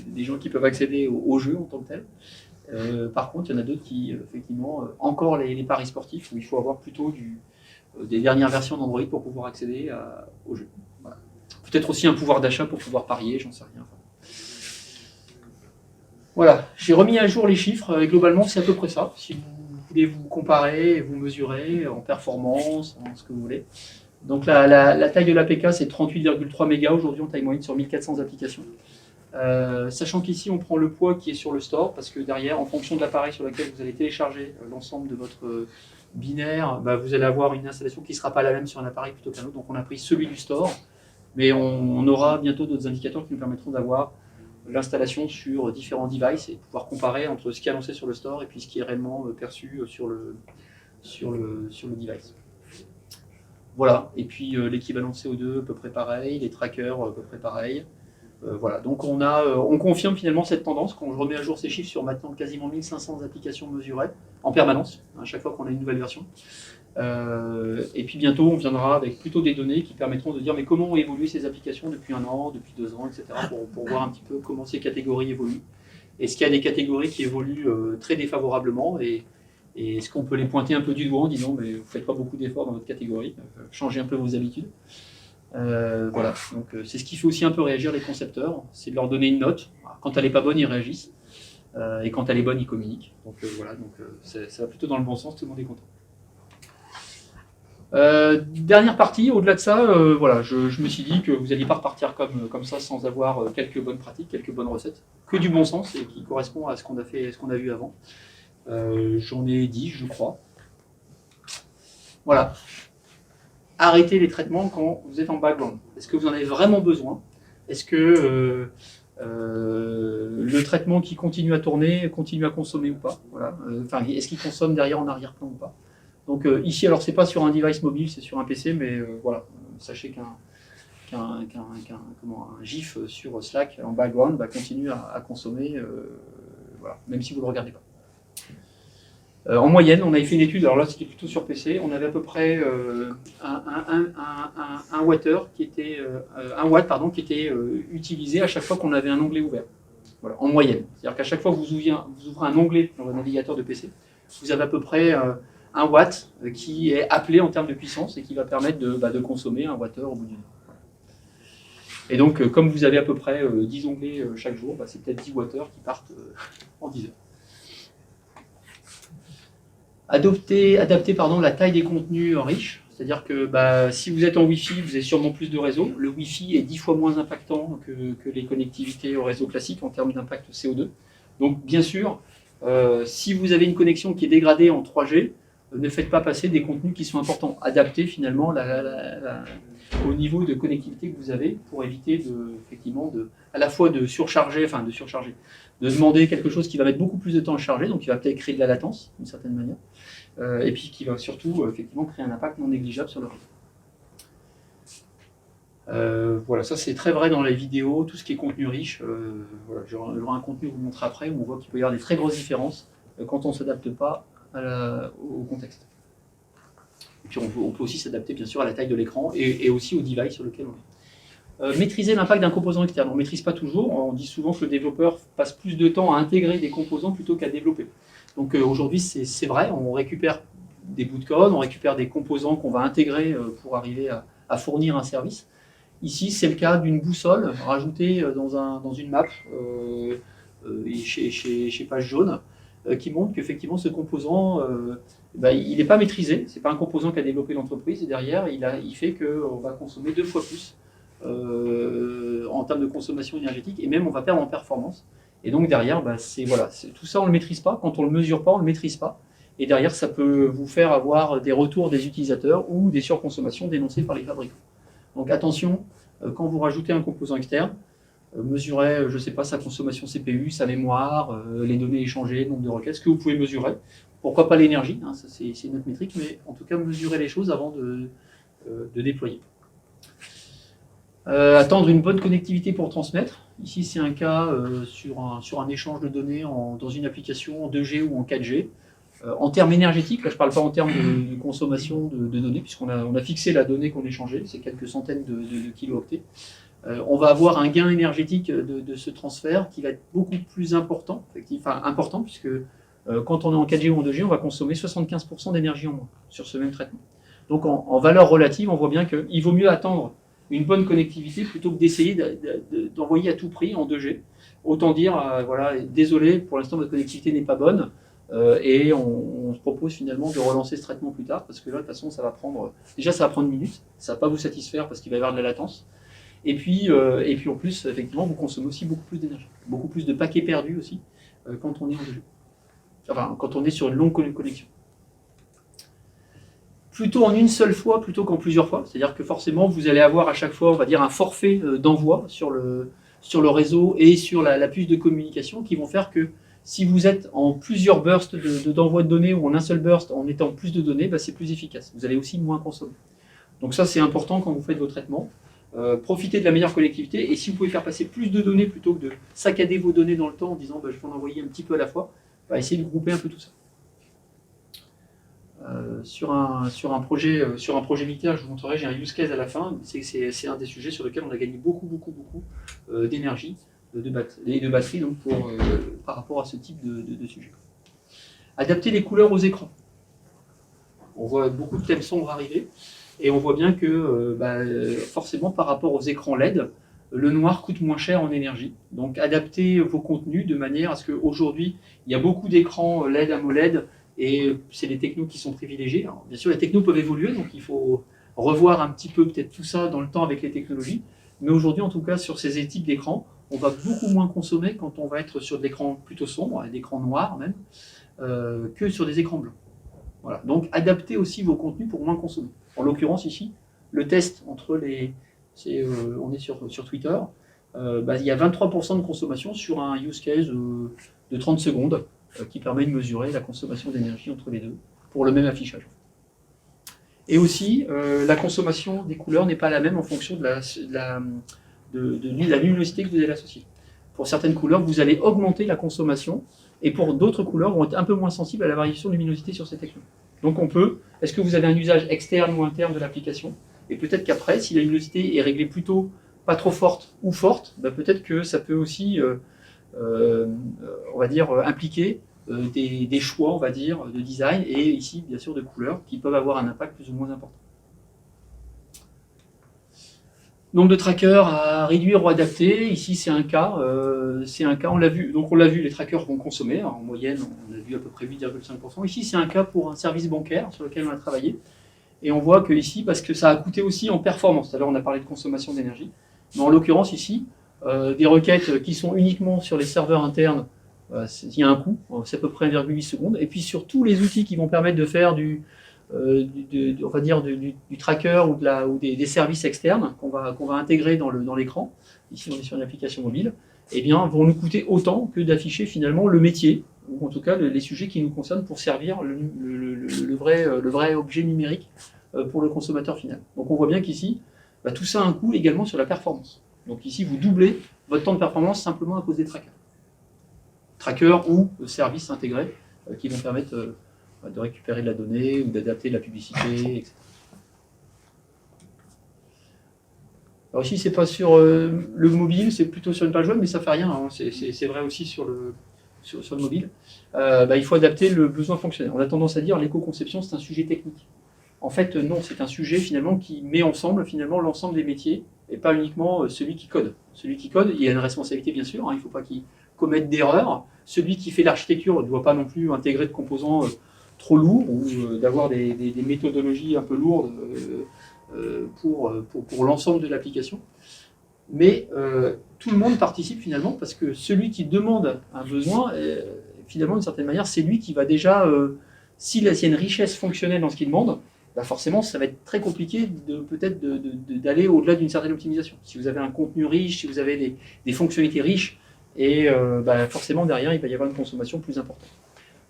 des gens qui peuvent accéder au jeu en tant que tel. Par contre, il y en a d'autres qui, effectivement, encore les paris sportifs, où il faut avoir plutôt des dernières versions d'Android pour pouvoir accéder au jeu. Voilà. Peut-être aussi un pouvoir d'achat pour pouvoir parier, j'en sais rien. Voilà, j'ai remis à jour les chiffres, et globalement c'est à peu près ça. Si vous voulez vous comparer, vous mesurer en performance, en ce que vous voulez. Donc la taille de l'APK c'est 38,3 mégas aujourd'hui en taille moyenne sur 1400 applications. Sachant qu'ici on prend le poids qui est sur le store, parce que derrière, en fonction de l'appareil sur lequel vous allez télécharger l'ensemble de votre binaire, vous allez avoir une installation qui ne sera pas la même sur un appareil plutôt qu'un autre. Donc on a pris celui du store, mais on aura bientôt d'autres indicateurs qui nous permettront d'avoir l'installation sur différents devices et pouvoir comparer entre ce qui est annoncé sur le store et puis ce qui est réellement perçu sur le device. Voilà, et puis l'équivalent CO2 à peu près pareil, les trackers à peu près pareil. Voilà, donc on confirme finalement cette tendance, qu'on remet à jour ces chiffres sur maintenant quasiment 1500 applications mesurées en permanence, à chaque fois qu'on a une nouvelle version. Et puis bientôt on viendra avec plutôt des données qui permettront de dire mais comment ont évolué ces applications depuis 1 an, depuis 2 ans, etc. pour voir un petit peu comment ces catégories évoluent. Est-ce qu'il y a des catégories qui évoluent très défavorablement et Et est-ce qu'on peut les pointer un peu du doigt en disant mais vous ne faites pas beaucoup d'efforts dans votre catégorie, changez un peu vos habitudes. Voilà, donc c'est ce qui fait aussi un peu réagir les concepteurs, c'est de leur donner une note. Quand elle n'est pas bonne, ils réagissent, et quand elle est bonne, ils communiquent. Donc voilà, donc, ça va plutôt dans le bon sens, tout le monde est content. Dernière partie, au-delà de ça, voilà, je me suis dit que vous n'alliez pas repartir comme ça sans avoir quelques bonnes pratiques, quelques bonnes recettes, que du bon sens et qui correspond à ce qu'on a fait, ce qu'on a vu avant. J'en ai 10, je crois. Voilà. Arrêtez les traitements quand vous êtes en background. Est-ce que vous en avez vraiment besoin? Est-ce que le traitement qui continue à tourner continue à consommer ou pas? Voilà. Enfin, est-ce qu'il consomme derrière en arrière-plan ou pas? Donc ici, alors c'est pas sur un device mobile, c'est sur un PC, mais voilà, sachez qu'un GIF sur Slack en background continue à consommer, voilà, même si vous ne le regardez pas. En moyenne, on avait fait une étude, alors là c'était plutôt sur PC, on avait à peu près un watt qui était utilisé à chaque fois qu'on avait un onglet ouvert. Voilà, en moyenne. C'est-à-dire qu'à chaque fois que vous ouvrez un onglet dans le navigateur de PC, vous avez à peu près 1 watt qui est appelé en termes de puissance et qui va permettre de consommer 1 Wh au bout d'une heure. Et donc, comme vous avez à peu près 10 onglets chaque jour, c'est peut-être 10 Wh qui partent en 10 heures. Adapter la taille des contenus riches, c'est-à-dire que si vous êtes en Wi-Fi, vous avez sûrement plus de réseau. Le Wi-Fi est 10 fois moins impactant que les connectivités au réseau classique en termes d'impact CO2. Donc bien sûr, si vous avez une connexion qui est dégradée en 3G, ne faites pas passer des contenus qui sont importants. Adaptez finalement au niveau de connectivité que vous avez pour éviter à la fois de demander quelque chose qui va mettre beaucoup plus de temps à charger, donc qui va peut-être créer de la latence d'une certaine manière, et puis qui va surtout effectivement créer un impact non négligeable sur le réseau. Voilà, ça c'est très vrai dans les vidéos, tout ce qui est contenu riche. Voilà, j'aurai un contenu à vous montrer après où on voit qu'il peut y avoir des très grosses différences quand on ne s'adapte pas au contexte. Et puis on peut aussi s'adapter bien sûr à la taille de l'écran et aussi au device sur lequel on est. Maîtriser l'impact d'un composant externe. On ne maîtrise pas toujours, on dit souvent que le développeur passe plus de temps à intégrer des composants plutôt qu'à développer. Donc aujourd'hui c'est vrai, on récupère des bouts de code, on récupère des composants qu'on va intégrer pour arriver à fournir un service. Ici c'est le cas d'une boussole rajoutée dans une map chez Page Jaune, qui montre qu'effectivement ce composant il n'est pas maîtrisé, ce n'est pas un composant qu'a développé l'entreprise, et derrière il fait qu'on va consommer 2 fois plus en termes de consommation énergétique, et même on va perdre en performance. Et donc derrière, tout ça on ne le maîtrise pas, quand on ne le mesure pas, on ne le maîtrise pas, et derrière ça peut vous faire avoir des retours des utilisateurs ou des surconsommations dénoncées par les fabricants. Donc attention, quand vous rajoutez un composant externe, mesurez, je ne sais pas, sa consommation CPU, sa mémoire, les données échangées, le nombre de requêtes, ce que vous pouvez mesurer. Pourquoi pas l'énergie, ça c'est une autre métrique, mais en tout cas mesurer les choses avant de déployer. Attendre une bonne connectivité pour transmettre. Ici, c'est un cas sur un échange de données dans une application en 2G ou en 4G. En termes énergétiques, là je ne parle pas en termes de consommation de données, puisqu'on a fixé la donnée qu'on échangeait, c'est quelques centaines de kilooctets. On va avoir un gain énergétique de ce transfert qui va être beaucoup plus important, puisque quand on est en 4G ou en 2G, on va consommer 75% d'énergie en moins sur ce même traitement. Donc en valeur relative, on voit bien qu'il vaut mieux attendre une bonne connectivité plutôt que d'essayer d'envoyer à tout prix en 2G. Autant dire, désolé, pour l'instant votre connectivité n'est pas bonne, et on se propose finalement de relancer ce traitement plus tard, parce que là, de toute façon, ça va prendre une minute, ça ne va pas vous satisfaire parce qu'il va y avoir de la latence, et puis en plus, effectivement, vous consommez aussi beaucoup plus d'énergie, beaucoup plus de paquets perdus aussi, quand on est en 2G. Enfin, quand on est sur une longue connexion. Plutôt en une seule fois plutôt qu'en plusieurs fois, c'est-à-dire que forcément vous allez avoir à chaque fois, on va dire, un forfait d'envoi sur le réseau et sur la puce de communication qui vont faire que si vous êtes en plusieurs bursts d'envoi de données ou en un seul burst en étant plus de données, c'est plus efficace. Vous allez aussi moins consommer. Donc ça c'est important quand vous faites vos traitements. Profitez de la meilleure connectivité, et si vous pouvez faire passer plus de données plutôt que de saccader vos données dans le temps en disant je vais en envoyer un petit peu à la fois, essayez de grouper un peu tout ça. Sur un projet militaire, je vous montrerai, j'ai un use case à la fin, c'est un des sujets sur lequel on a gagné beaucoup d'énergie et de batterie donc par rapport à ce type de sujet. Adapter les couleurs aux écrans. On voit beaucoup de thèmes sombres arriver, et on voit bien que forcément par rapport aux écrans LED, le noir coûte moins cher en énergie. Donc adaptez vos contenus de manière à ce qu'aujourd'hui, il y a beaucoup d'écrans LED, AMOLED, et c'est les technos qui sont privilégiés. Alors, bien sûr, les technos peuvent évoluer, donc il faut revoir un petit peu peut-être tout ça dans le temps avec les technologies. Mais aujourd'hui, en tout cas, sur ces types d'écrans, on va beaucoup moins consommer quand on va être sur de l'écran plutôt sombre, d'écran noir même, que sur des écrans blancs. Voilà. Donc adaptez aussi vos contenus pour moins consommer. En l'occurrence ici, le test entre les... on est sur Twitter, il y a 23% de consommation sur un use case de 30 secondes qui permet de mesurer la consommation d'énergie entre les deux pour le même affichage. Et aussi, la consommation des couleurs n'est pas la même en fonction de la luminosité que vous allez associer. Pour certaines couleurs, vous allez augmenter la consommation, et pour d'autres couleurs, vont être un peu moins sensibles à la variation de luminosité sur ces technos. Donc on peut, est-ce que vous avez un usage externe ou interne de l'application? Et peut-être qu'après, si la luminosité est réglée plutôt pas trop forte ou forte, peut-être que ça peut aussi, on va dire, impliquer des choix, on va dire, de design, et ici, bien sûr, de couleurs, qui peuvent avoir un impact plus ou moins important. Nombre de trackers à réduire ou adapter, ici c'est un cas, on l'a vu, donc on l'a vu, les trackers vont consommer, en moyenne on a vu à peu près 8,5%, ici c'est un cas pour un service bancaire sur lequel on a travaillé, et on voit que ici, parce que ça a coûté aussi en performance, tout à l'heure on a parlé de consommation d'énergie, mais en l'occurrence ici, des requêtes qui sont uniquement sur les serveurs internes, il y a un coût, c'est à peu près 1,8 secondes, et puis sur tous les outils qui vont permettre de faire on va dire du tracker ou des services externes qu'on va intégrer dans l'écran, ici on est sur une application mobile, eh bien, vont nous coûter autant que d'afficher finalement le métier, ou en tout cas les sujets qui nous concernent pour servir le vrai objet numérique pour le consommateur final. Donc on voit bien qu'ici, tout ça a un coût également sur la performance. Donc ici, vous doublez votre temps de performance simplement à cause des trackers. Trackers ou services intégrés qui vont permettre de récupérer de la donnée ou d'adapter de la publicité, etc. Alors ici, c'est pas sur le mobile, c'est plutôt sur une page web, mais ça fait rien, hein. C'est vrai aussi sur le mobile. Il faut adapter le besoin fonctionnel. On a tendance à dire l'éco-conception, c'est un sujet technique. En fait, non, c'est un sujet finalement qui met ensemble finalement l'ensemble des métiers, et pas uniquement celui qui code. Celui qui code, il y a une responsabilité bien sûr, hein, il ne faut pas qu'il commette d'erreurs. Celui qui fait l'architecture ne doit pas non plus intégrer de composants trop lourds ou d'avoir des méthodologies un peu lourdes pour l'ensemble de l'application. Mais tout le monde participe finalement parce que celui qui demande un besoin, finalement d'une certaine manière, c'est lui qui va déjà, s'il y a une richesse fonctionnelle dans ce qu'il demande, forcément ça va être très compliqué peut-être d'aller au-delà d'une certaine optimisation. Si vous avez un contenu riche, si vous avez des fonctionnalités riches, et forcément derrière il va y avoir une consommation plus importante.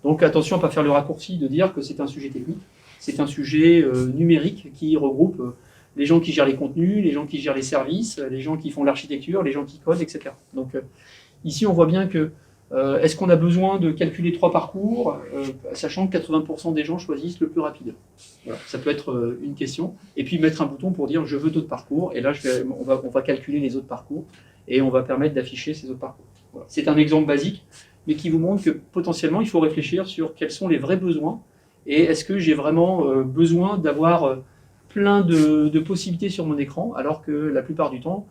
Donc attention à ne pas faire le raccourci de dire que c'est un sujet technique, c'est un sujet numérique qui regroupe les gens qui gèrent les contenus, les gens qui gèrent les services, les gens qui font l'architecture, les gens qui codent, etc. Donc ici on voit bien que est-ce qu'on a besoin de calculer 3 parcours, sachant que 80% des gens choisissent le plus rapide. Voilà, ça peut être une question. Et puis mettre un bouton pour dire je veux d'autres parcours, et là on va calculer les autres parcours, et on va permettre d'afficher ces autres parcours. Voilà. C'est un exemple basique, mais qui vous montre que potentiellement il faut réfléchir sur quels sont les vrais besoins, et est-ce que j'ai vraiment besoin d'avoir plein de possibilités sur mon écran, alors que la plupart du temps,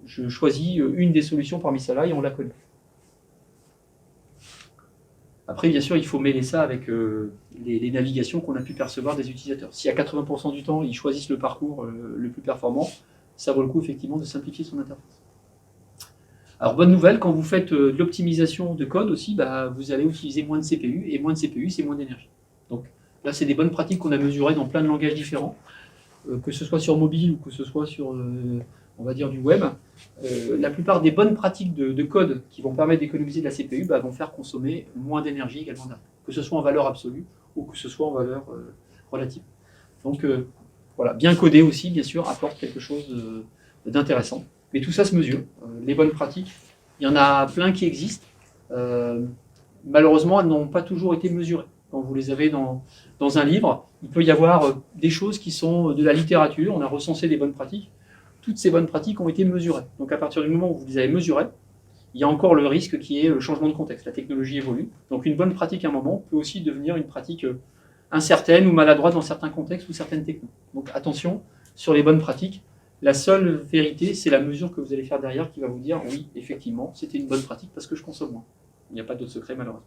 je choisis une des solutions parmi celles-là et on la connaît. Après, bien sûr, il faut mêler ça avec les navigations qu'on a pu percevoir des utilisateurs. Si à 80% du temps, ils choisissent le parcours le plus performant, ça vaut le coup effectivement de simplifier son interface. Alors, bonne nouvelle, quand vous faites de l'optimisation de code aussi, vous allez utiliser moins de CPU, et moins de CPU, c'est moins d'énergie. Donc là, c'est des bonnes pratiques qu'on a mesurées dans plein de langages différents, que ce soit sur mobile ou que ce soit sur, on va dire, du web. La plupart des bonnes pratiques de code qui vont permettre d'économiser de la CPU vont faire consommer moins d'énergie également, que ce soit en valeur absolue ou que ce soit en valeur relative. Donc voilà, bien coder aussi, bien sûr, apporte quelque chose d'intéressant. Mais tout ça se mesure. Les bonnes pratiques, il y en a plein qui existent. Malheureusement, elles n'ont pas toujours été mesurées. Quand vous les avez dans un livre, il peut y avoir des choses qui sont de la littérature, on a recensé des bonnes pratiques. Toutes ces bonnes pratiques ont été mesurées. Donc à partir du moment où vous les avez mesurées, il y a encore le risque qui est le changement de contexte. La technologie évolue. Donc une bonne pratique à un moment peut aussi devenir une pratique incertaine ou maladroite dans certains contextes ou certaines technos. Donc attention sur les bonnes pratiques. La seule vérité, c'est la mesure que vous allez faire derrière qui va vous dire oui, effectivement, c'était une bonne pratique parce que je consomme moins. Il n'y a pas d'autre secret malheureusement.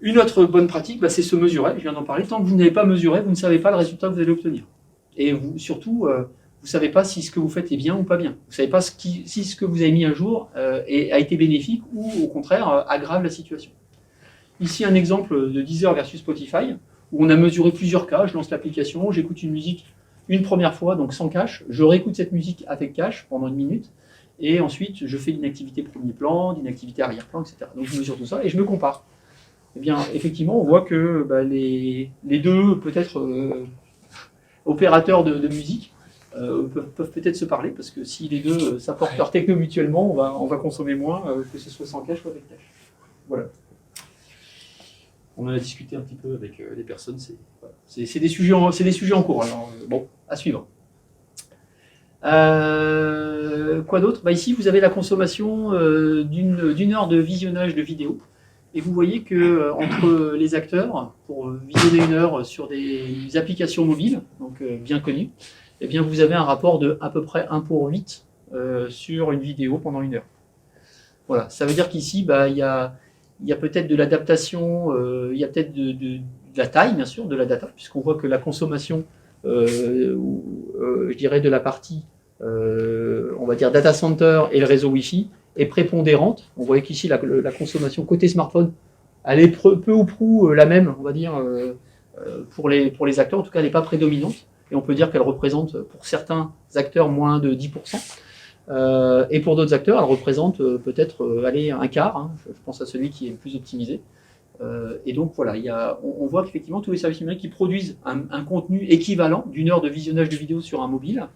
Une autre bonne pratique, c'est se mesurer. Je viens d'en parler. Tant que vous n'avez pas mesuré, vous ne savez pas le résultat que vous allez obtenir. Et vous, surtout, vous ne savez pas si ce que vous faites est bien ou pas bien. Vous ne savez pas si ce que vous avez mis à jour a été bénéfique ou au contraire aggrave la situation. Ici un exemple de Deezer versus Spotify, où on a mesuré plusieurs cas. Je lance l'application, j'écoute une musique une première fois, donc sans cache. Je réécoute cette musique avec cache pendant 1 minute. Et ensuite, je fais d'une activité premier plan, d'une activité arrière-plan, etc. Donc je mesure tout ça et je me compare. Eh bien, effectivement, on voit que les deux, peut-être, opérateurs de musique peuvent peut-être se parler, parce que si les deux s'apportent leur techno mutuellement, on va consommer moins, que ce soit sans cache ou avec cache. Voilà. On en a discuté un petit peu avec les personnes, c'est des sujets en cours, alors bon, à suivre. Quoi d'autre? Ici, vous avez la consommation d'une heure de visionnage de vidéo. Et vous voyez que entre les acteurs, pour visionner 1 heure sur des applications mobiles, donc bien connues, eh bien vous avez un rapport de à peu près 1 pour 8 sur une vidéo pendant 1 heure. Voilà, ça veut dire qu'ici, il y a peut-être de l'adaptation, il y a peut-être de la taille, bien sûr, de la data, puisqu'on voit que la consommation, je dirais, de la partie, on va dire, data center et le réseau Wi-Fi, est prépondérante. On voit qu'ici, la consommation côté smartphone, elle est peu ou prou la même, on va dire, pour les acteurs. En tout cas, elle n'est pas prédominante. Et on peut dire qu'elle représente, pour certains acteurs, moins de 10%. Et pour d'autres acteurs, elle représente peut-être un quart. Hein. Je pense à celui qui est le plus optimisé. Et donc, voilà, on voit qu'effectivement, tous les services numériques qui produisent un contenu équivalent d'1 heure de visionnage de vidéo sur un mobile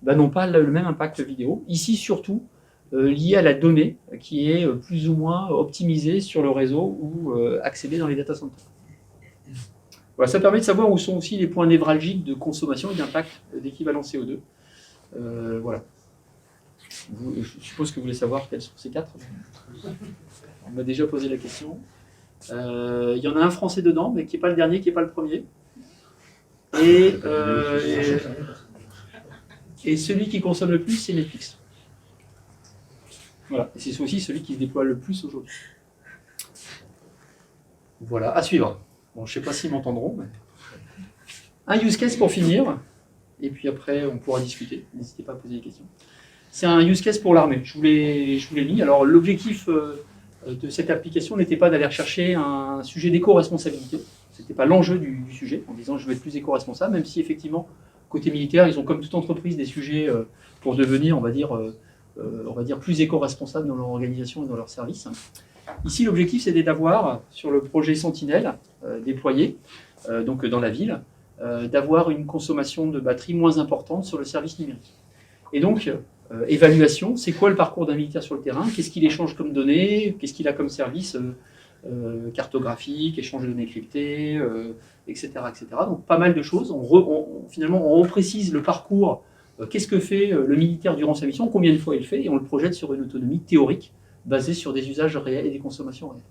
n'ont pas le même impact vidéo. Ici, surtout, lié à la donnée qui est plus ou moins optimisée sur le réseau ou accédée dans les data centers. Voilà, ça permet de savoir où sont aussi les points névralgiques de consommation et d'impact d'équivalent CO2. Voilà. Je suppose que vous voulez savoir quels sont ces 4. On m'a déjà posé la question. Il y en a un français dedans, mais qui n'est pas le dernier, qui n'est pas le premier. Et celui qui consomme le plus, c'est Netflix. Voilà, et c'est aussi celui qui se déploie le plus aujourd'hui. Voilà, à suivre. Bon, je ne sais pas s'ils m'entendront, mais... Un use case pour finir, et puis après on pourra discuter, n'hésitez pas à poser des questions. C'est un use case pour l'armée, je vous l'ai mis. Alors l'objectif de cette application n'était pas d'aller rechercher un sujet d'éco-responsabilité, ce n'était pas l'enjeu du sujet, en disant je vais être plus éco-responsable, même si effectivement, côté militaire, ils ont comme toute entreprise des sujets pour devenir, on va dire plus éco-responsables dans leur organisation et dans leur service. Ici, l'objectif, c'était d'avoir, sur le projet Sentinelle déployé donc dans la ville, d'avoir une consommation de batterie moins importante sur le service numérique. Et donc, évaluation, c'est quoi le parcours d'un militaire sur le terrain? Qu'est-ce qu'il échange comme données? Qu'est-ce qu'il a comme service cartographique, échange de données cryptées, etc., etc. Donc, pas mal de choses. Finalement, on reprécise le parcours. Qu'est-ce que fait le militaire durant sa mission? Combien de fois il le fait? Et on le projette sur une autonomie théorique basée sur des usages réels et des consommations réelles.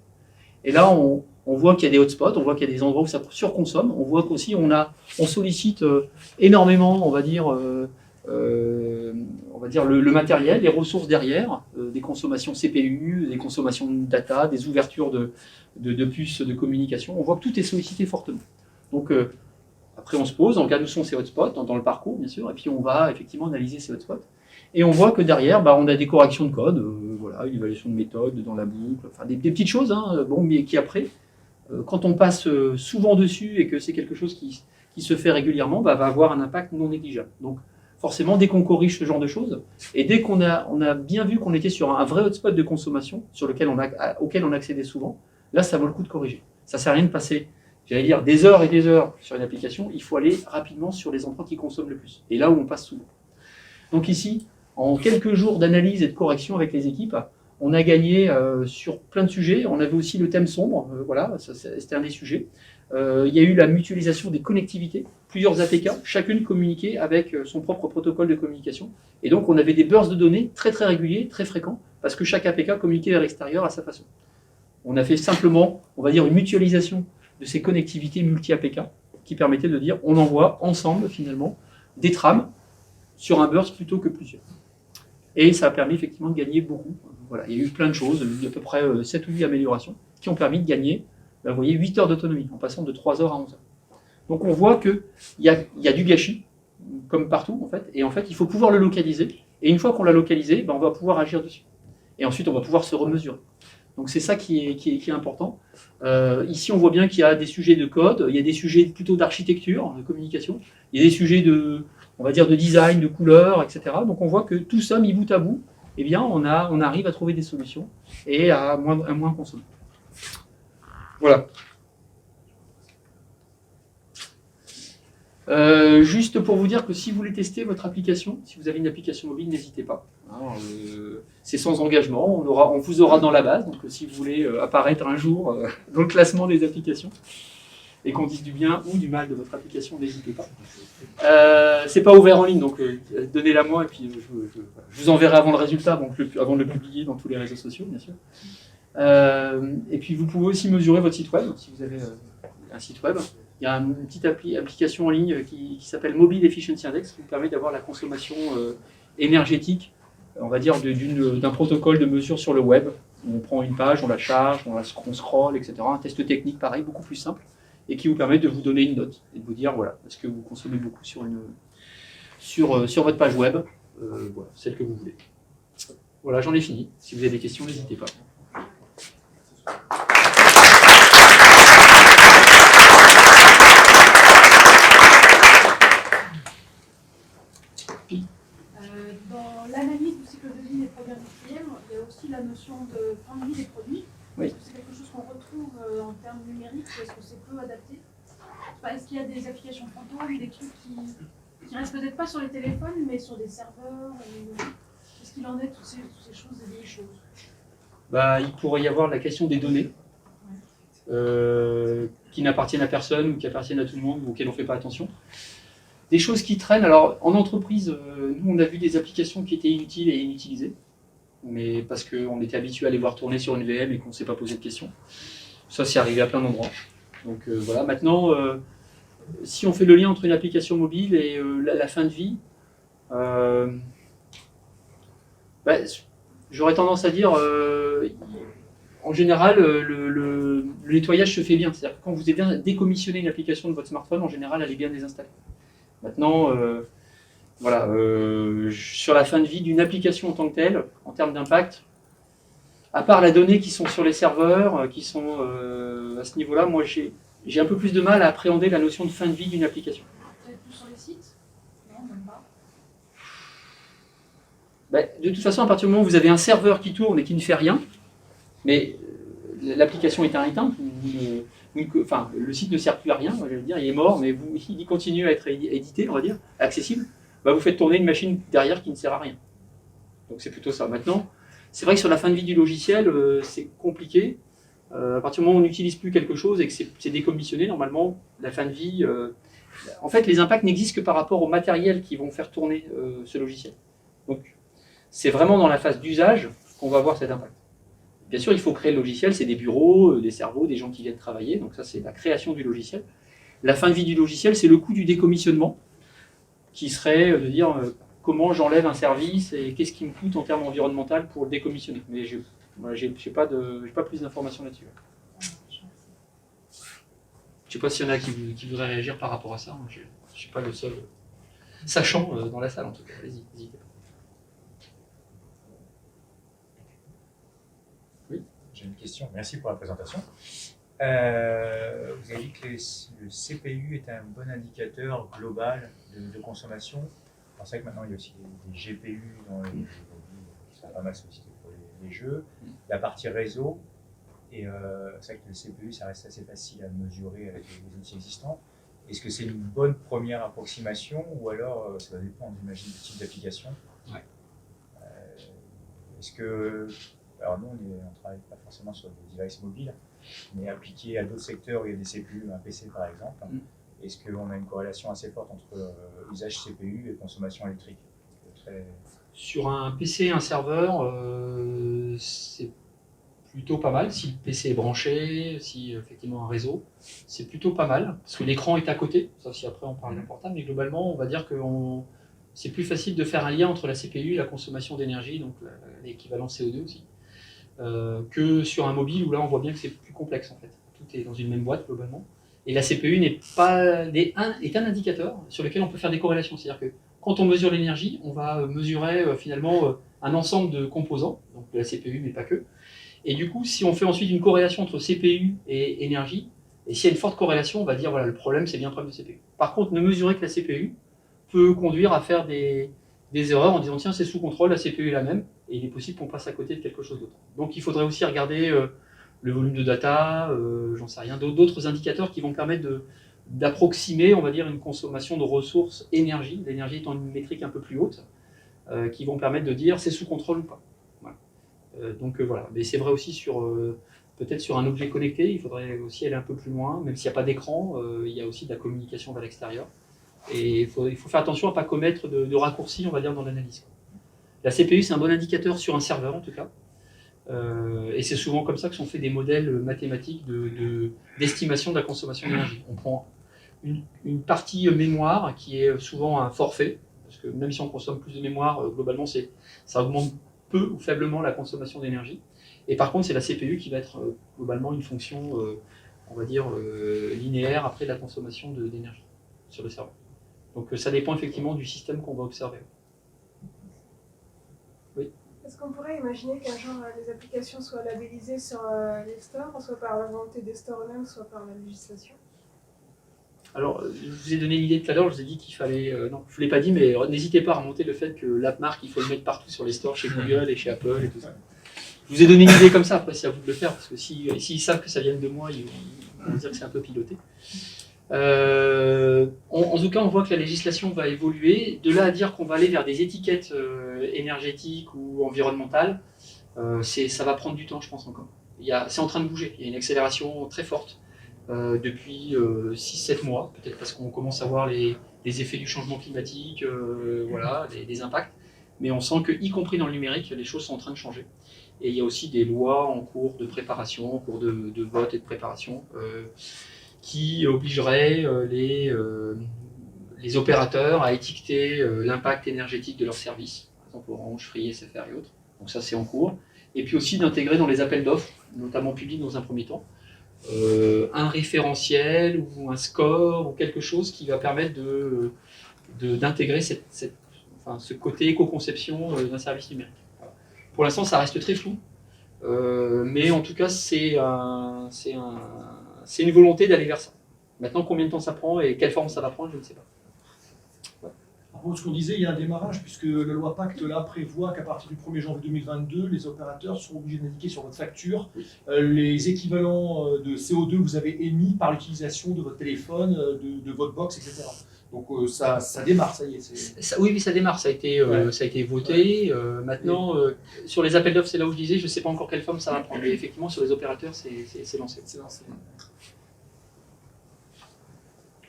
Et là, on voit qu'il y a des hotspots, on voit qu'il y a des endroits où ça surconsomme, on voit qu'aussi on sollicite énormément, on va dire le matériel, les ressources derrière, des consommations CPU, des consommations de data, des ouvertures de puces de communication. On voit que tout est sollicité fortement. Donc après, on se pose, on regarde où sont ces hotspots, dans le parcours, bien sûr, et puis on va effectivement analyser ces hotspots. Et on voit que derrière, on a des corrections de code, voilà, une évaluation de méthode dans la boucle, enfin des petites choses, hein, mais qui après, quand on passe souvent dessus et que c'est quelque chose qui se fait régulièrement, va avoir un impact non négligeable. Donc forcément, dès qu'on corrige ce genre de choses, et dès qu'on a bien vu qu'on était sur un vrai hotspot de consommation, auquel on accédait souvent, là, ça vaut le coup de corriger. Ça ne sert à rien de passer, j'allais dire, des heures et des heures sur une application, il faut aller rapidement sur les endroits qui consomment le plus, et là où on passe souvent. Donc ici, en quelques jours d'analyse et de correction avec les équipes, On a gagné sur plein de sujets. On avait aussi le thème sombre, voilà, c'était un des sujets. Il y a eu la mutualisation des connectivités, plusieurs APK, chacune communiquait avec son propre protocole de communication. Et donc on avait des bursts de données très très réguliers, très fréquents, parce que chaque APK communiquait vers l'extérieur à sa façon. On a fait simplement, on va dire, une mutualisation de ces connectivités multi-APK qui permettait de dire on envoie ensemble finalement des trames sur un burst plutôt que plusieurs. Et ça a permis effectivement de gagner beaucoup. Voilà, il y a eu plein de choses, à peu près 7 ou 8 améliorations qui ont permis de gagner, vous voyez, 8 heures d'autonomie en passant de 3 heures à 11 heures. Donc on voit qu'il y a du gâchis, comme partout en fait, et en fait il faut pouvoir le localiser, et une fois qu'on l'a localisé, on va pouvoir agir dessus. Et ensuite on va pouvoir se remesurer. Donc c'est ça qui est important. Ici on voit bien qu'il y a des sujets de code, il y a des sujets plutôt d'architecture, de communication, il y a des sujets de, on va dire, de design, de couleurs, etc. Donc on voit que tout ça, mis bout à bout, eh bien on arrive à trouver des solutions et à moins consommer. Voilà. Juste pour vous dire que si vous voulez tester votre application, si vous avez une application mobile, n'hésitez pas. C'est sans engagement, on vous aura dans la base, donc si vous voulez apparaître un jour dans le classement des applications et qu'on dise du bien ou du mal de votre application, n'hésitez pas. C'est pas ouvert en ligne, donc donnez-la moi et puis je vous enverrai avant le résultat, donc avant de le publier dans tous les réseaux sociaux, bien sûr. Et puis vous pouvez aussi mesurer votre site web, si vous avez un site web. Il y a une petite application en ligne qui s'appelle Mobile Efficiency Index qui vous permet d'avoir la consommation énergétique, on va dire, d'un protocole de mesure sur le web. On prend une page, on la charge, on scrolle, etc. Un test technique pareil, beaucoup plus simple, et qui vous permet de vous donner une note et de vous dire, voilà, est-ce que vous consommez beaucoup sur votre page web, voilà, celle que vous voulez. Voilà, j'en ai fini. Si vous avez des questions, n'hésitez pas. Dans l'analyse du cycle de vie des produits industriels, il y a aussi la notion de fin de vie des produits. Oui. Est-ce que c'est quelque chose qu'on retrouve en termes numériques ou est-ce que c'est peu adapté? Est-ce qu'il y a des applications fantômes, des trucs qui restent peut-être pas sur les téléphones, mais sur des serveurs Qu'est-ce qu'il en est de toutes ces choses et vieilles choses? Il pourrait y avoir la question des données qui n'appartiennent à personne ou qui appartiennent à tout le monde ou auxquelles on ne fait pas attention. Des choses qui traînent. Alors, en entreprise, nous, on a vu des applications qui étaient inutiles et inutilisées, mais parce qu'on était habitué à les voir tourner sur une VM et qu'on ne s'est pas posé de questions. Ça, c'est arrivé à plein d'endroits. Donc voilà. Maintenant, si on fait le lien entre une application mobile et la fin de vie, j'aurais tendance à dire, en général, le nettoyage se fait bien. C'est-à-dire que quand vous avez bien décommissionné une application de votre smartphone, en général, elle est bien désinstallée. Maintenant, voilà, sur la fin de vie d'une application en tant que telle, en termes d'impact, à part la donnée qui sont sur les serveurs, qui sont à ce niveau-là, moi j'ai un peu plus de mal à appréhender la notion de fin de vie d'une application. Peut-être plus sur les sites? Non, même pas. De toute façon, à partir du moment où vous avez un serveur qui tourne et qui ne fait rien, mais l'application est éteinte, enfin, le site ne sert plus à rien, je veux dire, il est mort, mais il continue à être édité, on va dire, accessible, vous faites tourner une machine derrière qui ne sert à rien. Donc c'est plutôt ça. Maintenant, c'est vrai que sur la fin de vie du logiciel, c'est compliqué. À partir du moment où on n'utilise plus quelque chose et que c'est décommissionné, normalement, la fin de vie... en fait, les impacts n'existent que par rapport au matériel qui vont faire tourner ce logiciel. Donc, c'est vraiment dans la phase d'usage qu'on va voir cet impact. Bien sûr, il faut créer le logiciel, c'est des bureaux, des cerveaux, des gens qui viennent travailler, donc ça c'est la création du logiciel. La fin de vie du logiciel, c'est le coût du décommissionnement, qui serait de dire comment j'enlève un service et qu'est-ce qui me coûte en termes environnementaux pour le décommissionner. Mais je n'ai pas plus d'informations là-dessus. Je ne sais pas s'il y en a qui voudraient réagir par rapport à ça, je ne suis pas le seul sachant dans la salle en tout cas, allez-y, n'hésitez pas. J'ai une question, merci pour la présentation. Vous avez dit que le CPU est un bon indicateur global de consommation. C'est vrai que maintenant il y a aussi des GPU dans les qui sont pas mal sollicités pour les jeux. La partie réseau, et c'est vrai que le CPU ça reste assez facile à mesurer avec les outils existants. Est-ce que c'est une bonne première approximation ou alors ça va dépendre, j'imagine, du type d'application? Ouais. Est-ce que Alors nous, on travaille pas forcément sur des devices mobiles, mais appliqué à d'autres secteurs où il y a des CPU, un PC par exemple. Est-ce qu'on a une corrélation assez forte entre usage CPU et consommation électrique? Sur un PC, un serveur, c'est plutôt pas mal. Si le PC est branché, si effectivement un réseau, c'est plutôt pas mal. Parce que l'écran est à côté, ça si après on parle d'un portable, mais globalement, on va dire que c'est plus facile de faire un lien entre la CPU et la consommation d'énergie, donc l'équivalent CO2 aussi, que sur un mobile où là on voit bien que c'est plus complexe en fait. Tout est dans une même boîte globalement. Et la CPU est un indicateur sur lequel on peut faire des corrélations. C'est-à-dire que quand on mesure l'énergie, on va mesurer finalement un ensemble de composants, donc de la CPU mais pas que. Et du coup, si on fait ensuite une corrélation entre CPU et énergie, et s'il y a une forte corrélation, on va dire voilà, le problème c'est bien un problème de CPU. Par contre, ne mesurer que la CPU peut conduire à faire des erreurs en disant tiens c'est sous contrôle, la CPU est la même, et il est possible qu'on passe à côté de quelque chose d'autre. Donc il faudrait aussi regarder le volume de data, j'en sais rien, d'autres indicateurs qui vont permettre d'approximer, on va dire, une consommation de ressources énergie, l'énergie étant une métrique un peu plus haute, qui vont permettre de dire c'est sous contrôle ou pas. Voilà. Donc voilà, mais c'est vrai aussi peut-être sur un objet connecté, il faudrait aussi aller un peu plus loin, même s'il n'y a pas d'écran, il y a aussi de la communication vers l'extérieur. Et il faut faire attention à ne pas commettre de raccourcis, on va dire, dans l'analyse. La CPU, c'est un bon indicateur sur un serveur, en tout cas. Et c'est souvent comme ça que sont faits des modèles mathématiques d'estimation de la consommation d'énergie. On prend une partie mémoire qui est souvent un forfait, parce que même si on consomme plus de mémoire, globalement, ça augmente peu ou faiblement la consommation d'énergie. Et par contre, c'est la CPU qui va être globalement une fonction, on va dire, linéaire après la consommation d'énergie sur le serveur. Donc ça dépend effectivement du système qu'on va observer. Oui. Est-ce qu'on pourrait imaginer qu'un jour les applications soient labellisées sur les stores, soit par la volonté des stores eux-mêmes, soit par la législation? Alors, je vous ai donné une idée tout à l'heure, je vous ai dit qu'il fallait... non, je ne vous l'ai pas dit, mais n'hésitez pas à remonter le fait que l'app-marque, il faut le mettre partout sur les stores, chez Google et chez Apple et tout ça. Je vous ai donné une idée comme ça, après c'est à vous de le faire, parce que s'ils savent que ça vient de moi, ils vont dire que c'est un peu piloté. En tout cas, on voit que la législation va évoluer. De là à dire qu'on va aller vers des étiquettes énergétiques ou environnementales, ça va prendre du temps, je pense encore. C'est en train de bouger, il y a une accélération très forte depuis 6-7 mois, peut-être parce qu'on commence à voir les effets du changement climatique, voilà, les impacts. Mais on sent que, y compris dans le numérique, les choses sont en train de changer. Et il y a aussi des lois en cours de préparation, en cours de vote et de préparation, qui obligerait les opérateurs à étiqueter l'impact énergétique de leurs services, par exemple Orange, Free, SFR et autres. Donc ça c'est en cours. Et puis aussi d'intégrer dans les appels d'offres, notamment publics dans un premier temps, un référentiel ou un score ou quelque chose qui va permettre d'intégrer ce côté éco-conception d'un service numérique. Voilà. Pour l'instant ça reste très flou, mais en tout cas c'est une volonté d'aller vers ça. Maintenant, combien de temps ça prend et quelle forme ça va prendre, je ne sais pas. Ouais. Pour ce qu'on disait, il y a un démarrage, puisque la loi Pacte là, prévoit qu'à partir du 1er janvier 2022, les opérateurs seront obligés d'indiquer sur votre facture les équivalents de CO2 que vous avez émis par l'utilisation de votre téléphone, de votre box, etc. Donc ça démarre, ça y est. Oui, ça démarre, ça a été voté. Maintenant, sur les appels d'offres, c'est là où je disais, je ne sais pas encore quelle forme ça va prendre. Mais effectivement, sur les opérateurs, c'est lancé.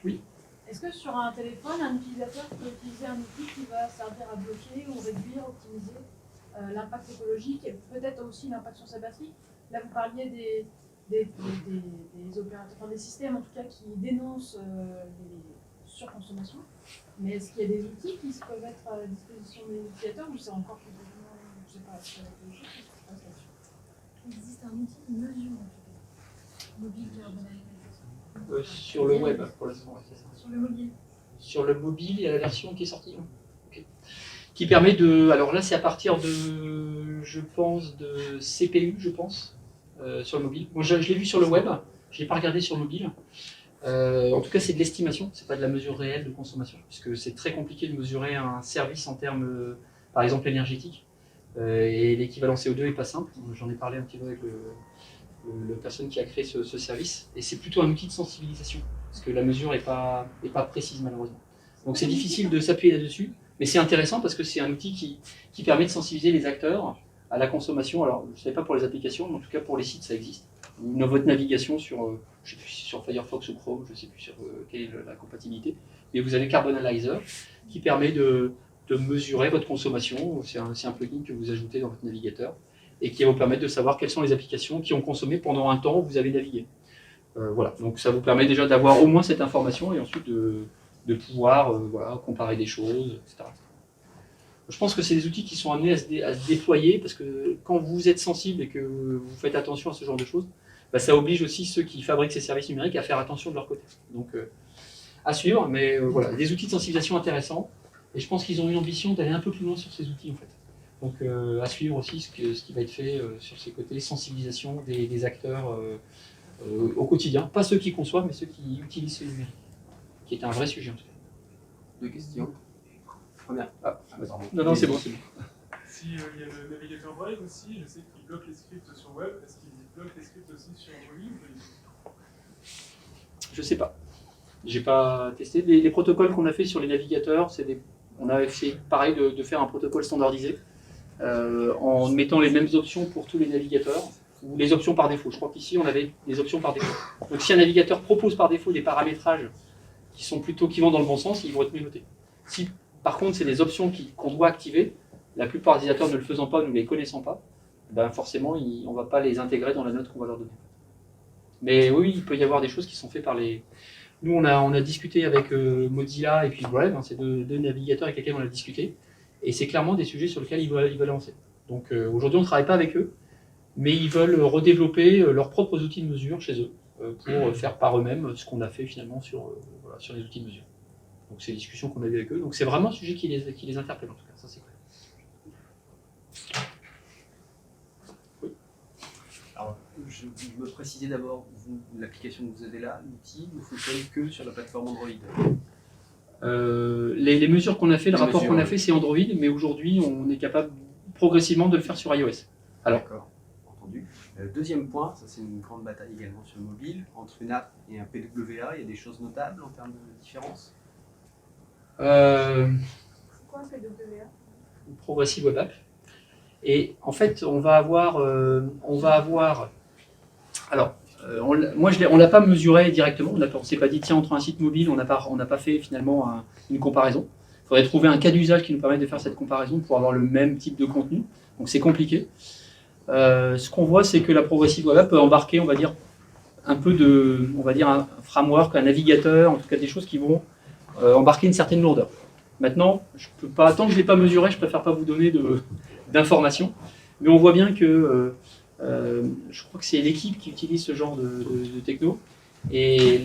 Oui. Est-ce que sur un téléphone, un utilisateur peut utiliser un outil qui va servir à bloquer ou réduire, optimiser l'impact écologique et peut-être aussi l'impact sur sa batterie? Là, vous parliez des opérateurs, enfin, des systèmes en tout cas qui dénoncent les surconsommation, mais est-ce qu'il y a des outils qui peuvent être à la disposition des utilisateurs ou c'est encore complètement, je ne sais pas, est-ce qu'il y a quelque chose qui se passe là-dessus? Il existe un outil de mesure en tout cas, mobile carbonalisation. Sur le web, pour l'instant, c'est ça. Sur le mobile. Sur le mobile, il y a la version qui est sortie. Okay. Qui permet de... Alors là, c'est à partir de, je pense, de CPU, je pense, sur le mobile. Moi, je l'ai vu sur le web, je n'ai pas regardé sur le mobile. En tout cas, c'est de l'estimation, c'est pas de la mesure réelle de consommation, puisque c'est très compliqué de mesurer un service en termes, par exemple, énergétiques. Et l'équivalent CO2 n'est pas simple. J'en ai parlé un petit peu avec la personne qui a créé ce service. Et c'est plutôt un outil de sensibilisation, parce que la mesure n'est pas précise, malheureusement. Donc c'est difficile de s'appuyer là-dessus, mais c'est intéressant parce que c'est un outil qui permet de sensibiliser les acteurs à la consommation. Alors, je ne sais pas pour les applications, mais en tout cas pour les sites, ça existe. Dans votre navigation sur, je sais plus si sur Firefox ou Chrome, je ne sais plus sur quelle est la compatibilité, mais vous avez Carbon Analyzer qui permet de mesurer votre consommation. C'est un plugin que vous ajoutez dans votre navigateur et qui va vous permettre de savoir quelles sont les applications qui ont consommé pendant un temps où vous avez navigué. Voilà, donc ça vous permet déjà d'avoir au moins cette information et ensuite de pouvoir voilà, comparer des choses, etc. Je pense que c'est des outils qui sont amenés à se déployer parce que quand vous êtes sensible et que vous faites attention à ce genre de choses, bah, ça oblige aussi ceux qui fabriquent ces services numériques à faire attention de leur côté. Donc à suivre, mais voilà, des outils de sensibilisation intéressants et je pense qu'ils ont une ambition d'aller un peu plus loin sur ces outils en fait. Donc à suivre aussi ce qui va être fait sur ces côtés, sensibilisation des acteurs au quotidien, pas ceux qui conçoivent, mais ceux qui utilisent ce numérique, qui est un vrai sujet en tout cas. Deux questions. Première. Non, c'est bon, c'est bon. Si il y a le navigateur Brave aussi, je sais qu'il bloque les scripts sur web, est-ce qu'il bloque les scripts aussi sur mobile? Je sais pas. J'ai pas testé. Les protocoles qu'on a fait sur les navigateurs, on a essayé pareil de faire un protocole standardisé en mettant les mêmes options pour tous les navigateurs ou les options par défaut. Je crois qu'ici on avait des options par défaut. Donc si un navigateur propose par défaut des paramétrages qui vont dans le bon sens, ils vont être mieux notés. Si par contre c'est des options qu'on doit activer, la plupart des utilisateurs ne le faisant pas, ne les connaissant pas, ben forcément on ne va pas les intégrer dans la note qu'on va leur donner. Mais oui, il peut y avoir des choses qui sont faites par les... Nous on a discuté avec Mozilla et puis Brave, hein, c'est deux navigateurs avec lesquels on a discuté, et c'est clairement des sujets sur lesquels ils veulent avancer. Donc aujourd'hui on ne travaille pas avec eux, mais ils veulent redévelopper leurs propres outils de mesure chez eux, pour faire par eux-mêmes ce qu'on a fait finalement sur les outils de mesure. Donc c'est les discussions qu'on a eues avec eux. Donc c'est vraiment un sujet qui les interpelle en tout cas, ça c'est clair. Oui. Alors, je me précisais d'abord, l'application que vous avez là, l'outil, ne fonctionne que sur la plateforme Android. Les mesures qu'on a fait, le rapport qu'on a fait, c'est Android, mais aujourd'hui on est capable progressivement de le faire sur iOS. Alors. D'accord. Entendu. Deuxième point, ça c'est une grande bataille également sur le mobile, entre une app et un PWA, il y a des choses notables en termes de différence? C'est quoi un PWA? Progressive Web App. Et en fait, on va avoir alors, on l'a pas mesuré directement, on ne s'est pas dit tiens, entre un site mobile, on n'a pas fait finalement une comparaison. Il faudrait trouver un cas d'usage qui nous permette de faire cette comparaison pour avoir le même type de contenu, donc c'est compliqué. Ce qu'on voit, c'est que la Progressive Web App peut embarquer, on va dire, un framework, un navigateur, en tout cas des choses qui vont embarquer une certaine lourdeur. Maintenant, je peux pas, tant que je ne l'ai pas mesuré, je préfère pas vous donner d'informations, mais on voit bien que je crois que c'est l'équipe qui utilise ce genre de techno, et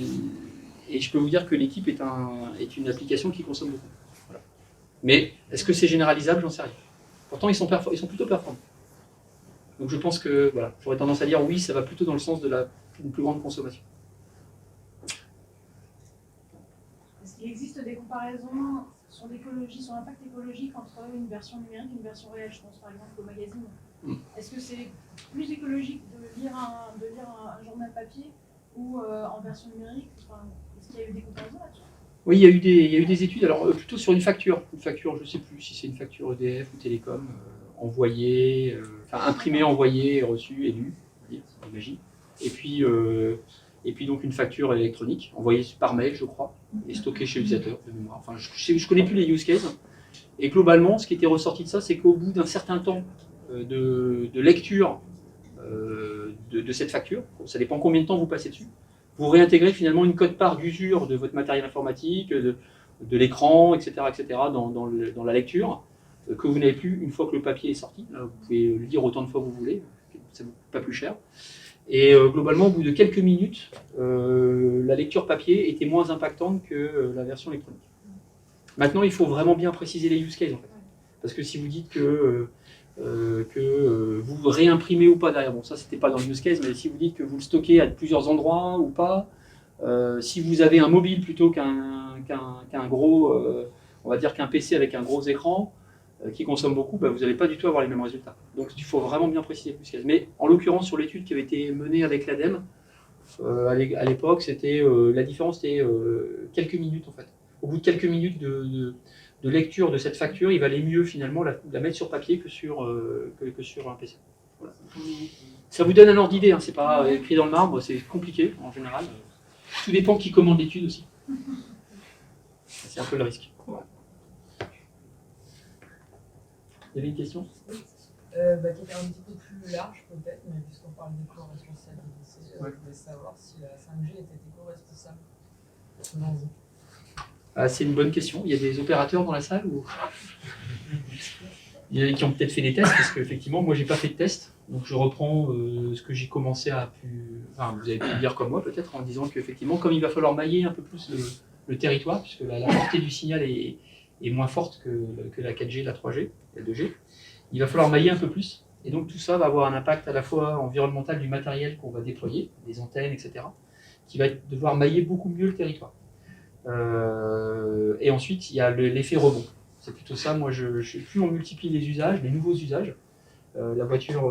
je peux vous dire que l'équipe est une application qui consomme beaucoup. Voilà. Mais est-ce que c'est généralisable? J'en sais rien. Pourtant, ils sont plutôt performants. Donc je pense que voilà, j'aurais tendance à dire oui, ça va plutôt dans le sens d'une plus grande consommation. Est-ce qu'il existe des comparaisons sur l'écologie, sur l'impact écologique entre une version numérique et une version réelle? Je pense par exemple au magazine. Est-ce que c'est plus écologique de lire un journal papier ou en version numérique? Enfin, est-ce qu'il y a eu des comparaisons là-dessus? Oui, il y a eu des études, alors plutôt sur une facture. Une facture, je ne sais plus si c'est une facture EDF ou Télécom, envoyée, imprimée, envoyée, reçue et lue, j'imagine. Et puis donc une facture électronique, envoyée par mail, je crois, et stockée chez l'utilisateur de mémoire. Enfin, je ne connais plus les use cases. Et globalement, ce qui était ressorti de ça, c'est qu'au bout d'un certain temps de lecture de cette facture, ça dépend combien de temps vous passez dessus, vous réintégrez finalement une quote-part d'usure de votre matériel informatique, de l'écran, etc., dans la lecture, que vous n'avez plus une fois que le papier est sorti. Là, vous pouvez le lire autant de fois que vous voulez, ça ne vous coûte pas plus cher. Et globalement, au bout de quelques minutes, la lecture papier était moins impactante que la version électronique. Maintenant, il faut vraiment bien préciser les use cases, en fait. Parce que si vous dites que vous réimprimez ou pas derrière, bon ça c'était pas dans le use case, mais si vous dites que vous le stockez à plusieurs endroits ou pas, si vous avez un mobile plutôt qu'un gros, on va dire qu'un PC avec un gros écran qui consomme beaucoup, vous n'allez pas du tout avoir les mêmes résultats. Donc il faut vraiment bien préciser le use case. Mais en l'occurrence sur l'étude qui avait été menée avec l'ADEME, à l'époque, la différence était quelques minutes en fait. Au bout de quelques minutes de de lecture de cette facture, il valait mieux finalement la mettre sur papier que sur un PC. Voilà. Ça vous donne un ordre d'idée, hein, c'est pas écrit dans le marbre, c'est compliqué en général. Tout dépend qui commande l'étude aussi. C'est un peu le risque. Voilà. Il y avait une question ? Qui était un petit peu plus large peut-être, mais puisqu'on parle d'éco-responsabilité, je voulais savoir si la 5G était éco-responsable selon vous. C'est une bonne question. Il y a des opérateurs dans la salle ou... Il y en a qui ont peut-être fait des tests, parce qu'effectivement, moi, j'ai pas fait de test. Donc, je reprends ce que j'ai commencé à... Enfin, vous avez pu le dire comme moi, peut-être, en disant qu'effectivement, comme il va falloir mailler un peu plus le territoire, puisque la portée du signal est moins forte que la 4G, la 3G, la 2G, il va falloir mailler un peu plus. Et donc, tout ça va avoir un impact à la fois environnemental du matériel qu'on va déployer, des antennes, etc., qui va devoir mailler beaucoup mieux le territoire. Et ensuite, il y a l'effet rebond. C'est plutôt ça, moi, plus on multiplie les usages, les nouveaux usages, la voiture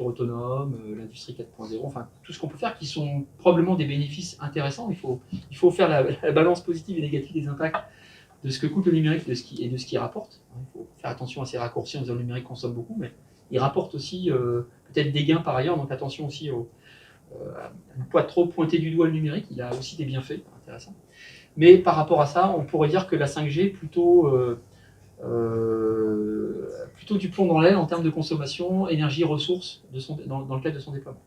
autonome, l'industrie 4.0, enfin, tout ce qu'on peut faire, qui sont probablement des bénéfices intéressants. Il faut faire la balance positive et négative des impacts de ce que coûte le numérique et de ce qu'il rapporte. Il faut faire attention à ces raccourcis en disant que le numérique consomme beaucoup, mais il rapporte aussi peut-être des gains par ailleurs, donc attention aussi à ne pas trop pointer du doigt le numérique, il a aussi des bienfaits intéressants. Mais par rapport à ça, on pourrait dire que la 5G est plutôt du plomb dans l'aile en termes de consommation, énergie, ressources dans le cadre de son déploiement.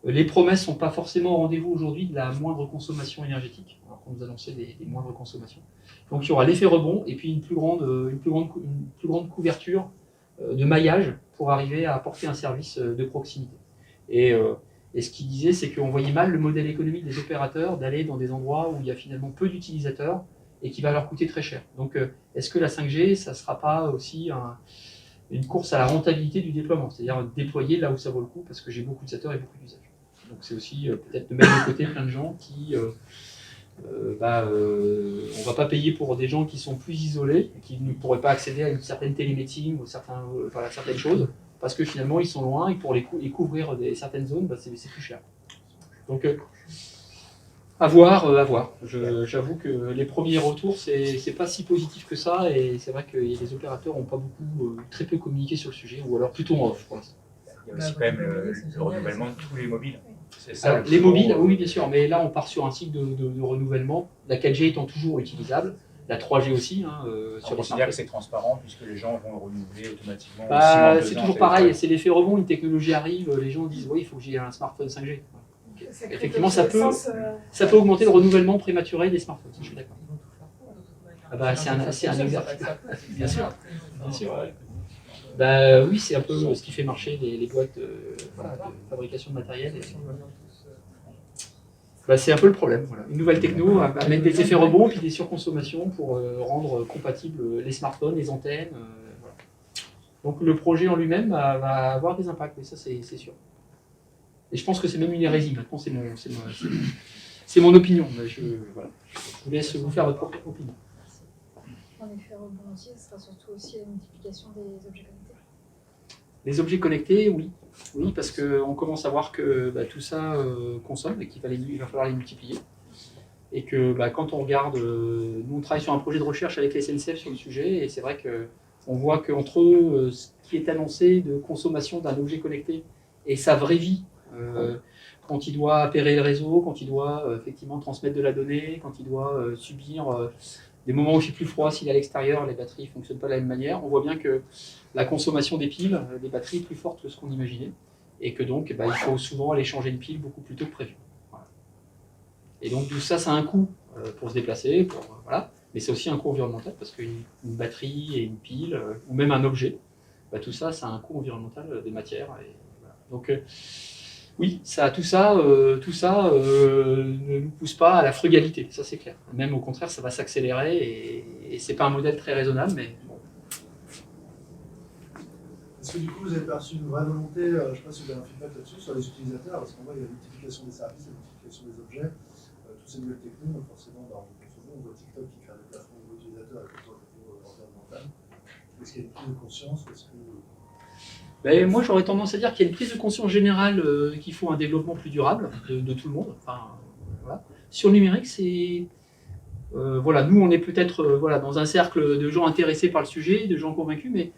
Les promesses ne sont pas forcément au rendez-vous aujourd'hui de la moindre consommation énergétique, alors qu'on nous annonçait des moindres consommations. Donc il y aura l'effet rebond et puis une plus grande couverture de maillage pour arriver à apporter un service de proximité. Et ce qu'il disait, c'est qu'on voyait mal le modèle économique des opérateurs d'aller dans des endroits où il y a finalement peu d'utilisateurs et qui va leur coûter très cher. Donc, est-ce que la 5G, ça ne sera pas aussi une course à la rentabilité du déploiement, c'est-à-dire déployer là où ça vaut le coup, parce que j'ai beaucoup d'utilisateurs et beaucoup d'usages. Donc, c'est aussi peut-être de mettre de côté plein de gens qui... on ne va pas payer pour des gens qui sont plus isolés, qui ne pourraient pas accéder à une certaine télémédecine ou certaines choses, parce que finalement ils sont loin et pour les couvrir certaines zones, c'est plus cher. Donc à voir. J'avoue que les premiers retours, c'est pas si positif que ça, et c'est vrai que les opérateurs n'ont pas très peu communiqué sur le sujet, ou alors plutôt en off pour l'instant. Il y a aussi quand même le renouvellement de tous les mobiles. Alors, les mobiles, oui bien sûr, mais là on part sur un cycle de renouvellement, la 4G étant toujours utilisable, la 3G aussi. On considère que c'est transparent puisque les gens vont renouveler automatiquement. C'est toujours pareil, c'est l'effet rebond, une technologie arrive, les gens disent oui, il faut que j'ai un smartphone 5G. Effectivement, ça peut augmenter le renouvellement prématuré des smartphones, je suis d'accord. C'est un exercice. Bien sûr. Oui, c'est un peu ce qui fait marcher les boîtes de fabrication de matériel. C'est un peu le problème. Voilà. Une nouvelle techno à mettre des effets rebonds et puis des surconsommations pour rendre compatibles les smartphones, les antennes. Voilà. Donc le projet en lui-même va avoir des impacts, mais ça c'est sûr. Et je pense que c'est même une hérésie. Maintenant, c'est mon opinion. Je vous laisse vous faire votre propre opinion. En effet, rebond aussi, ce sera surtout aussi la multiplication des objets connectés. Les objets connectés, oui. Oui, parce qu'on commence à voir que tout ça consomme et qu'il va falloir les multiplier. Et que quand on regarde, nous on travaille sur un projet de recherche avec la SNCF sur le sujet, et c'est vrai qu'on voit qu'entre ce qui est annoncé de consommation d'un objet connecté et sa vraie vie, quand il doit appairer le réseau, quand il doit effectivement transmettre de la donnée, quand il doit subir des moments où il fait plus froid, s'il est à l'extérieur, les batteries ne fonctionnent pas de la même manière, on voit bien que la consommation des piles, des batteries est plus forte que ce qu'on imaginait, et que donc il faut souvent aller changer une pile beaucoup plus tôt que prévu. Voilà. Et donc tout ça, ça a un coût pour se déplacer, voilà. Mais c'est aussi un coût environnemental, parce qu'une batterie et une pile, ou même un objet, tout ça, ça a un coût environnemental des matières. Et, voilà. Donc oui, tout ça ne nous pousse pas à la frugalité, ça c'est clair. Même au contraire, ça va s'accélérer, et c'est pas un modèle très raisonnable, mais bon. Est-ce que du coup vous avez perçu une vraie volonté, je ne sais pas si vous avez un feedback là-dessus, sur les utilisateurs, parce qu'on voit il y a la multiplication des services, la multiplication des objets, toutes ces nouvelles techniques, donc forcément, on voit TikTok qui crée des plafonds de nouveaux utilisateurs avec le niveau environnemental. Est-ce qu'il y a une prise de conscience? Moi j'aurais tendance à dire qu'il y a une prise de conscience générale qu'il faut un développement plus durable de tout le monde. Enfin, voilà. Sur le numérique, Voilà, nous, on est peut-être voilà, dans un cercle de gens intéressés par le sujet, de gens convaincus, mais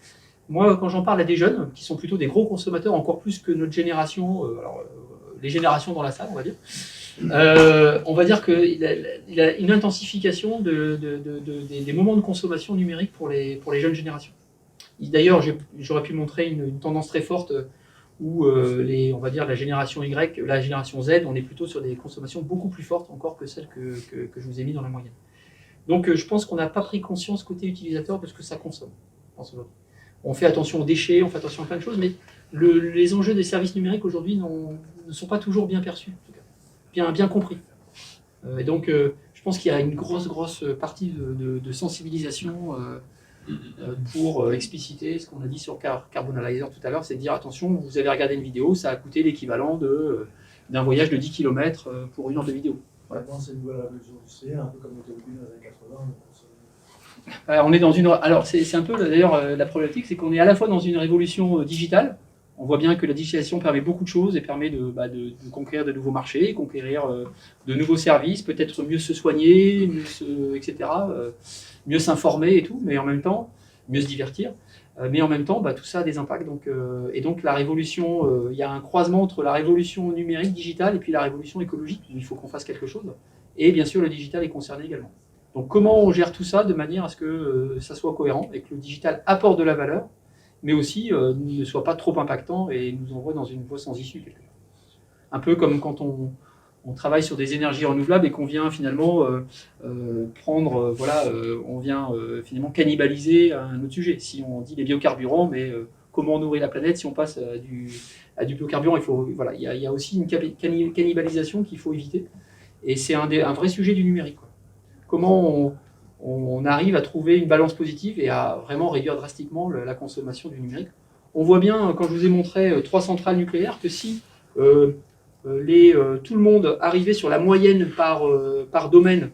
moi, quand j'en parle à des jeunes, qui sont plutôt des gros consommateurs, encore plus que notre génération, les générations dans la salle, on va dire qu'il a une intensification des moments de consommation numérique pour les jeunes générations. D'ailleurs, j'aurais pu montrer une tendance très forte où on va dire la génération Y, la génération Z, on est plutôt sur des consommations beaucoup plus fortes encore que celles que je vous ai mis dans la moyenne. Donc je pense qu'on n'a pas pris conscience côté utilisateur de ce que ça consomme. On fait attention aux déchets, on fait attention à plein de choses, mais les enjeux des services numériques aujourd'hui ne sont pas toujours bien perçus, en tout cas, bien compris. Et donc je pense qu'il y a une grosse partie de sensibilisation pour expliciter ce qu'on a dit sur Carbon Analyzer tout à l'heure, c'est de dire attention, vous avez regardé une vidéo, ça a coûté l'équivalent d'un voyage de 10 km pour 1 heure de vidéo. Voilà. Maintenant, c'est une nouvelle révolution industrielle, un peu comme l'automobile dans les années 80. On est dans une. Alors, c'est un peu d'ailleurs la problématique, c'est qu'on est à la fois dans une révolution digitale. On voit bien que la digitalisation permet beaucoup de choses et permet de conquérir de nouveaux marchés, conquérir de nouveaux services, peut-être mieux se soigner, etc., mieux s'informer et tout, mais en même temps, mieux se divertir. Mais en même temps, tout ça a des impacts. Et donc, la révolution, il y a un croisement entre la révolution numérique, digitale, et puis la révolution écologique. Il faut qu'on fasse quelque chose. Et bien sûr, le digital est concerné également. Donc comment on gère tout ça de manière à ce que ça soit cohérent et que le digital apporte de la valeur, mais aussi ne soit pas trop impactant et nous envoie dans une voie sans issue quelque part. Un peu comme quand on travaille sur des énergies renouvelables et qu'on vient finalement on vient finalement cannibaliser un autre sujet. Si on dit les biocarburants, mais comment on nourrit la planète si on passe à du biocarburant, il y a aussi une cannibalisation qu'il faut éviter. Et c'est un vrai sujet du numérique, quoi. Comment on arrive à trouver une balance positive et à vraiment réduire drastiquement la consommation du numérique. On voit bien, quand je vous ai montré 3 centrales nucléaires, que si tout le monde arrivait sur la moyenne par domaine,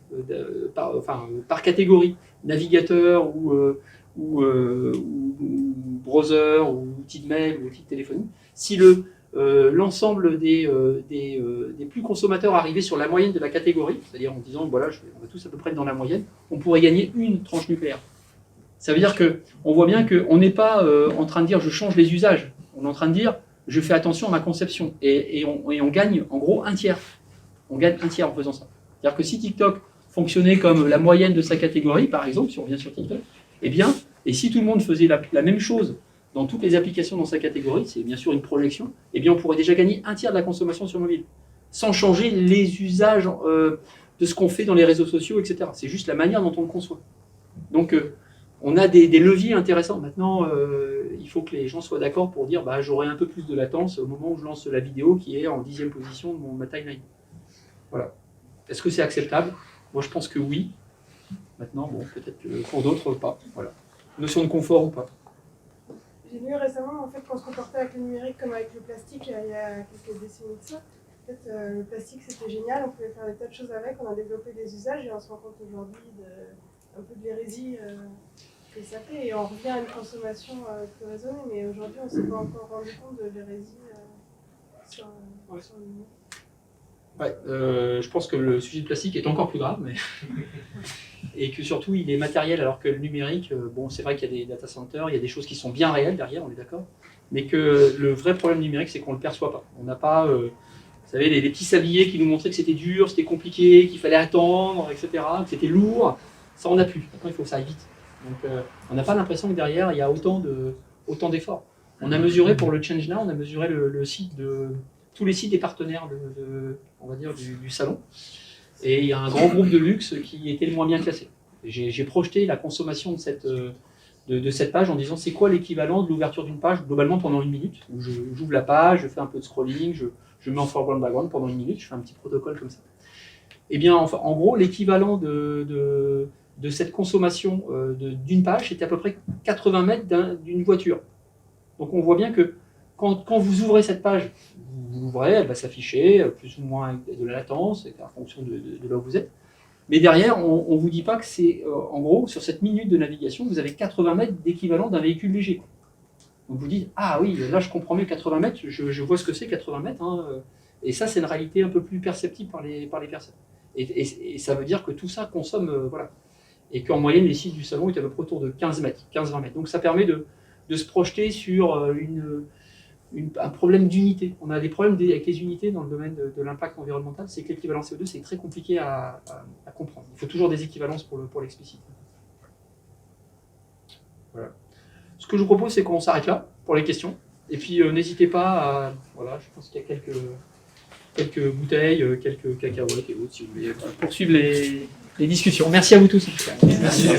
par catégorie, navigateur ou browser, ou outil de mail, ou outil de téléphonie, si l'ensemble des plus consommateurs arrivaient sur la moyenne de la catégorie, c'est-à-dire en disant voilà, on va tous à peu près dans la moyenne, on pourrait gagner une tranche nucléaire. Ça veut dire qu'on voit bien qu'on n'est pas en train de dire je change les usages, on est en train de dire je fais attention à ma conception et on gagne en gros un tiers. On gagne un tiers en faisant ça. C'est-à-dire que si TikTok fonctionnait comme la moyenne de sa catégorie, par exemple, si on revient sur TikTok, et si tout le monde faisait la même chose dans toutes les applications dans sa catégorie, c'est bien sûr une projection, on pourrait déjà gagner un tiers de la consommation sur mobile, sans changer les usages de ce qu'on fait dans les réseaux sociaux, etc. C'est juste la manière dont on le conçoit. Donc, on a des leviers intéressants. Maintenant, il faut que les gens soient d'accord pour dire j'aurai un peu plus de latence au moment où je lance la vidéo qui est en 10e position de ma timeline. Voilà. Est-ce que c'est acceptable? Moi, je pense que oui. Maintenant, peut-être que pour d'autres, pas. Voilà. Notion de confort ou pas. J'ai vu récemment qu'on se comportait avec le numérique comme avec le plastique il y a quelques décennies de ça. En fait, le plastique c'était génial, on pouvait faire des tas de choses avec, on a développé des usages et on se rend compte aujourd'hui un peu de l'hérésie que ça fait et on revient à une consommation plus raisonnée, mais aujourd'hui on ne s'est pas encore rendu compte de l'hérésie sur le numérique. Ouais, je pense que le sujet du plastique est encore plus grave, et que surtout il est matériel, alors que le numérique, c'est vrai qu'il y a des data centers, il y a des choses qui sont bien réelles derrière, on est d'accord, mais que le vrai problème numérique, c'est qu'on ne le perçoit pas. On n'a pas, vous savez, les petits sabliers qui nous montraient que c'était dur, c'était compliqué, qu'il fallait attendre, etc., que c'était lourd, ça on n'a plus. Maintenant il faut que ça aille vite. Donc on n'a pas l'impression que derrière il y a autant d'efforts. On a mesuré pour le Change Now, on a mesuré le site tous les sites des partenaires on va dire, du salon. Et il y a un grand groupe de luxe qui était le moins bien classé. J'ai projeté la consommation de cette page en disant c'est quoi l'équivalent de l'ouverture d'une page globalement pendant 1 minute, où j'ouvre la page, je fais un peu de scrolling, je mets en foreground background pendant 1 minute, je fais un petit protocole comme ça. Et bien en gros l'équivalent de cette consommation d'une page, c'était à peu près 80 mètres d'une voiture. Donc on voit bien que quand vous ouvrez cette page, vous l'ouvrez, elle va s'afficher, plus ou moins avec de la latence, en fonction de là où vous êtes. Mais derrière, on ne vous dit pas que c'est, en gros, sur cette minute de navigation, vous avez 80 mètres d'équivalent d'un véhicule léger. Donc vous dites, ah oui, là je comprends mieux 80 mètres, je vois ce que c'est 80 mètres, et ça c'est une réalité un peu plus perceptible par les personnes. Et ça veut dire que tout ça consomme, voilà. Et qu'en moyenne, les sites du salon étaient à peu près autour de 15 mètres, 15-20 mètres. Donc ça permet de se projeter sur un problème d'unité. On a des problèmes avec les unités dans le domaine de l'impact environnemental, c'est que l'équivalence CO2, c'est très compliqué à comprendre. Il faut toujours des équivalences pour l'expliciter. Voilà. Ce que je vous propose, c'est qu'on s'arrête là pour les questions. Et puis n'hésitez pas à... Voilà, je pense qu'il y a quelques bouteilles, quelques cacahuètes et autres, si vous voulez poursuivre les discussions. Merci à vous tous. Merci.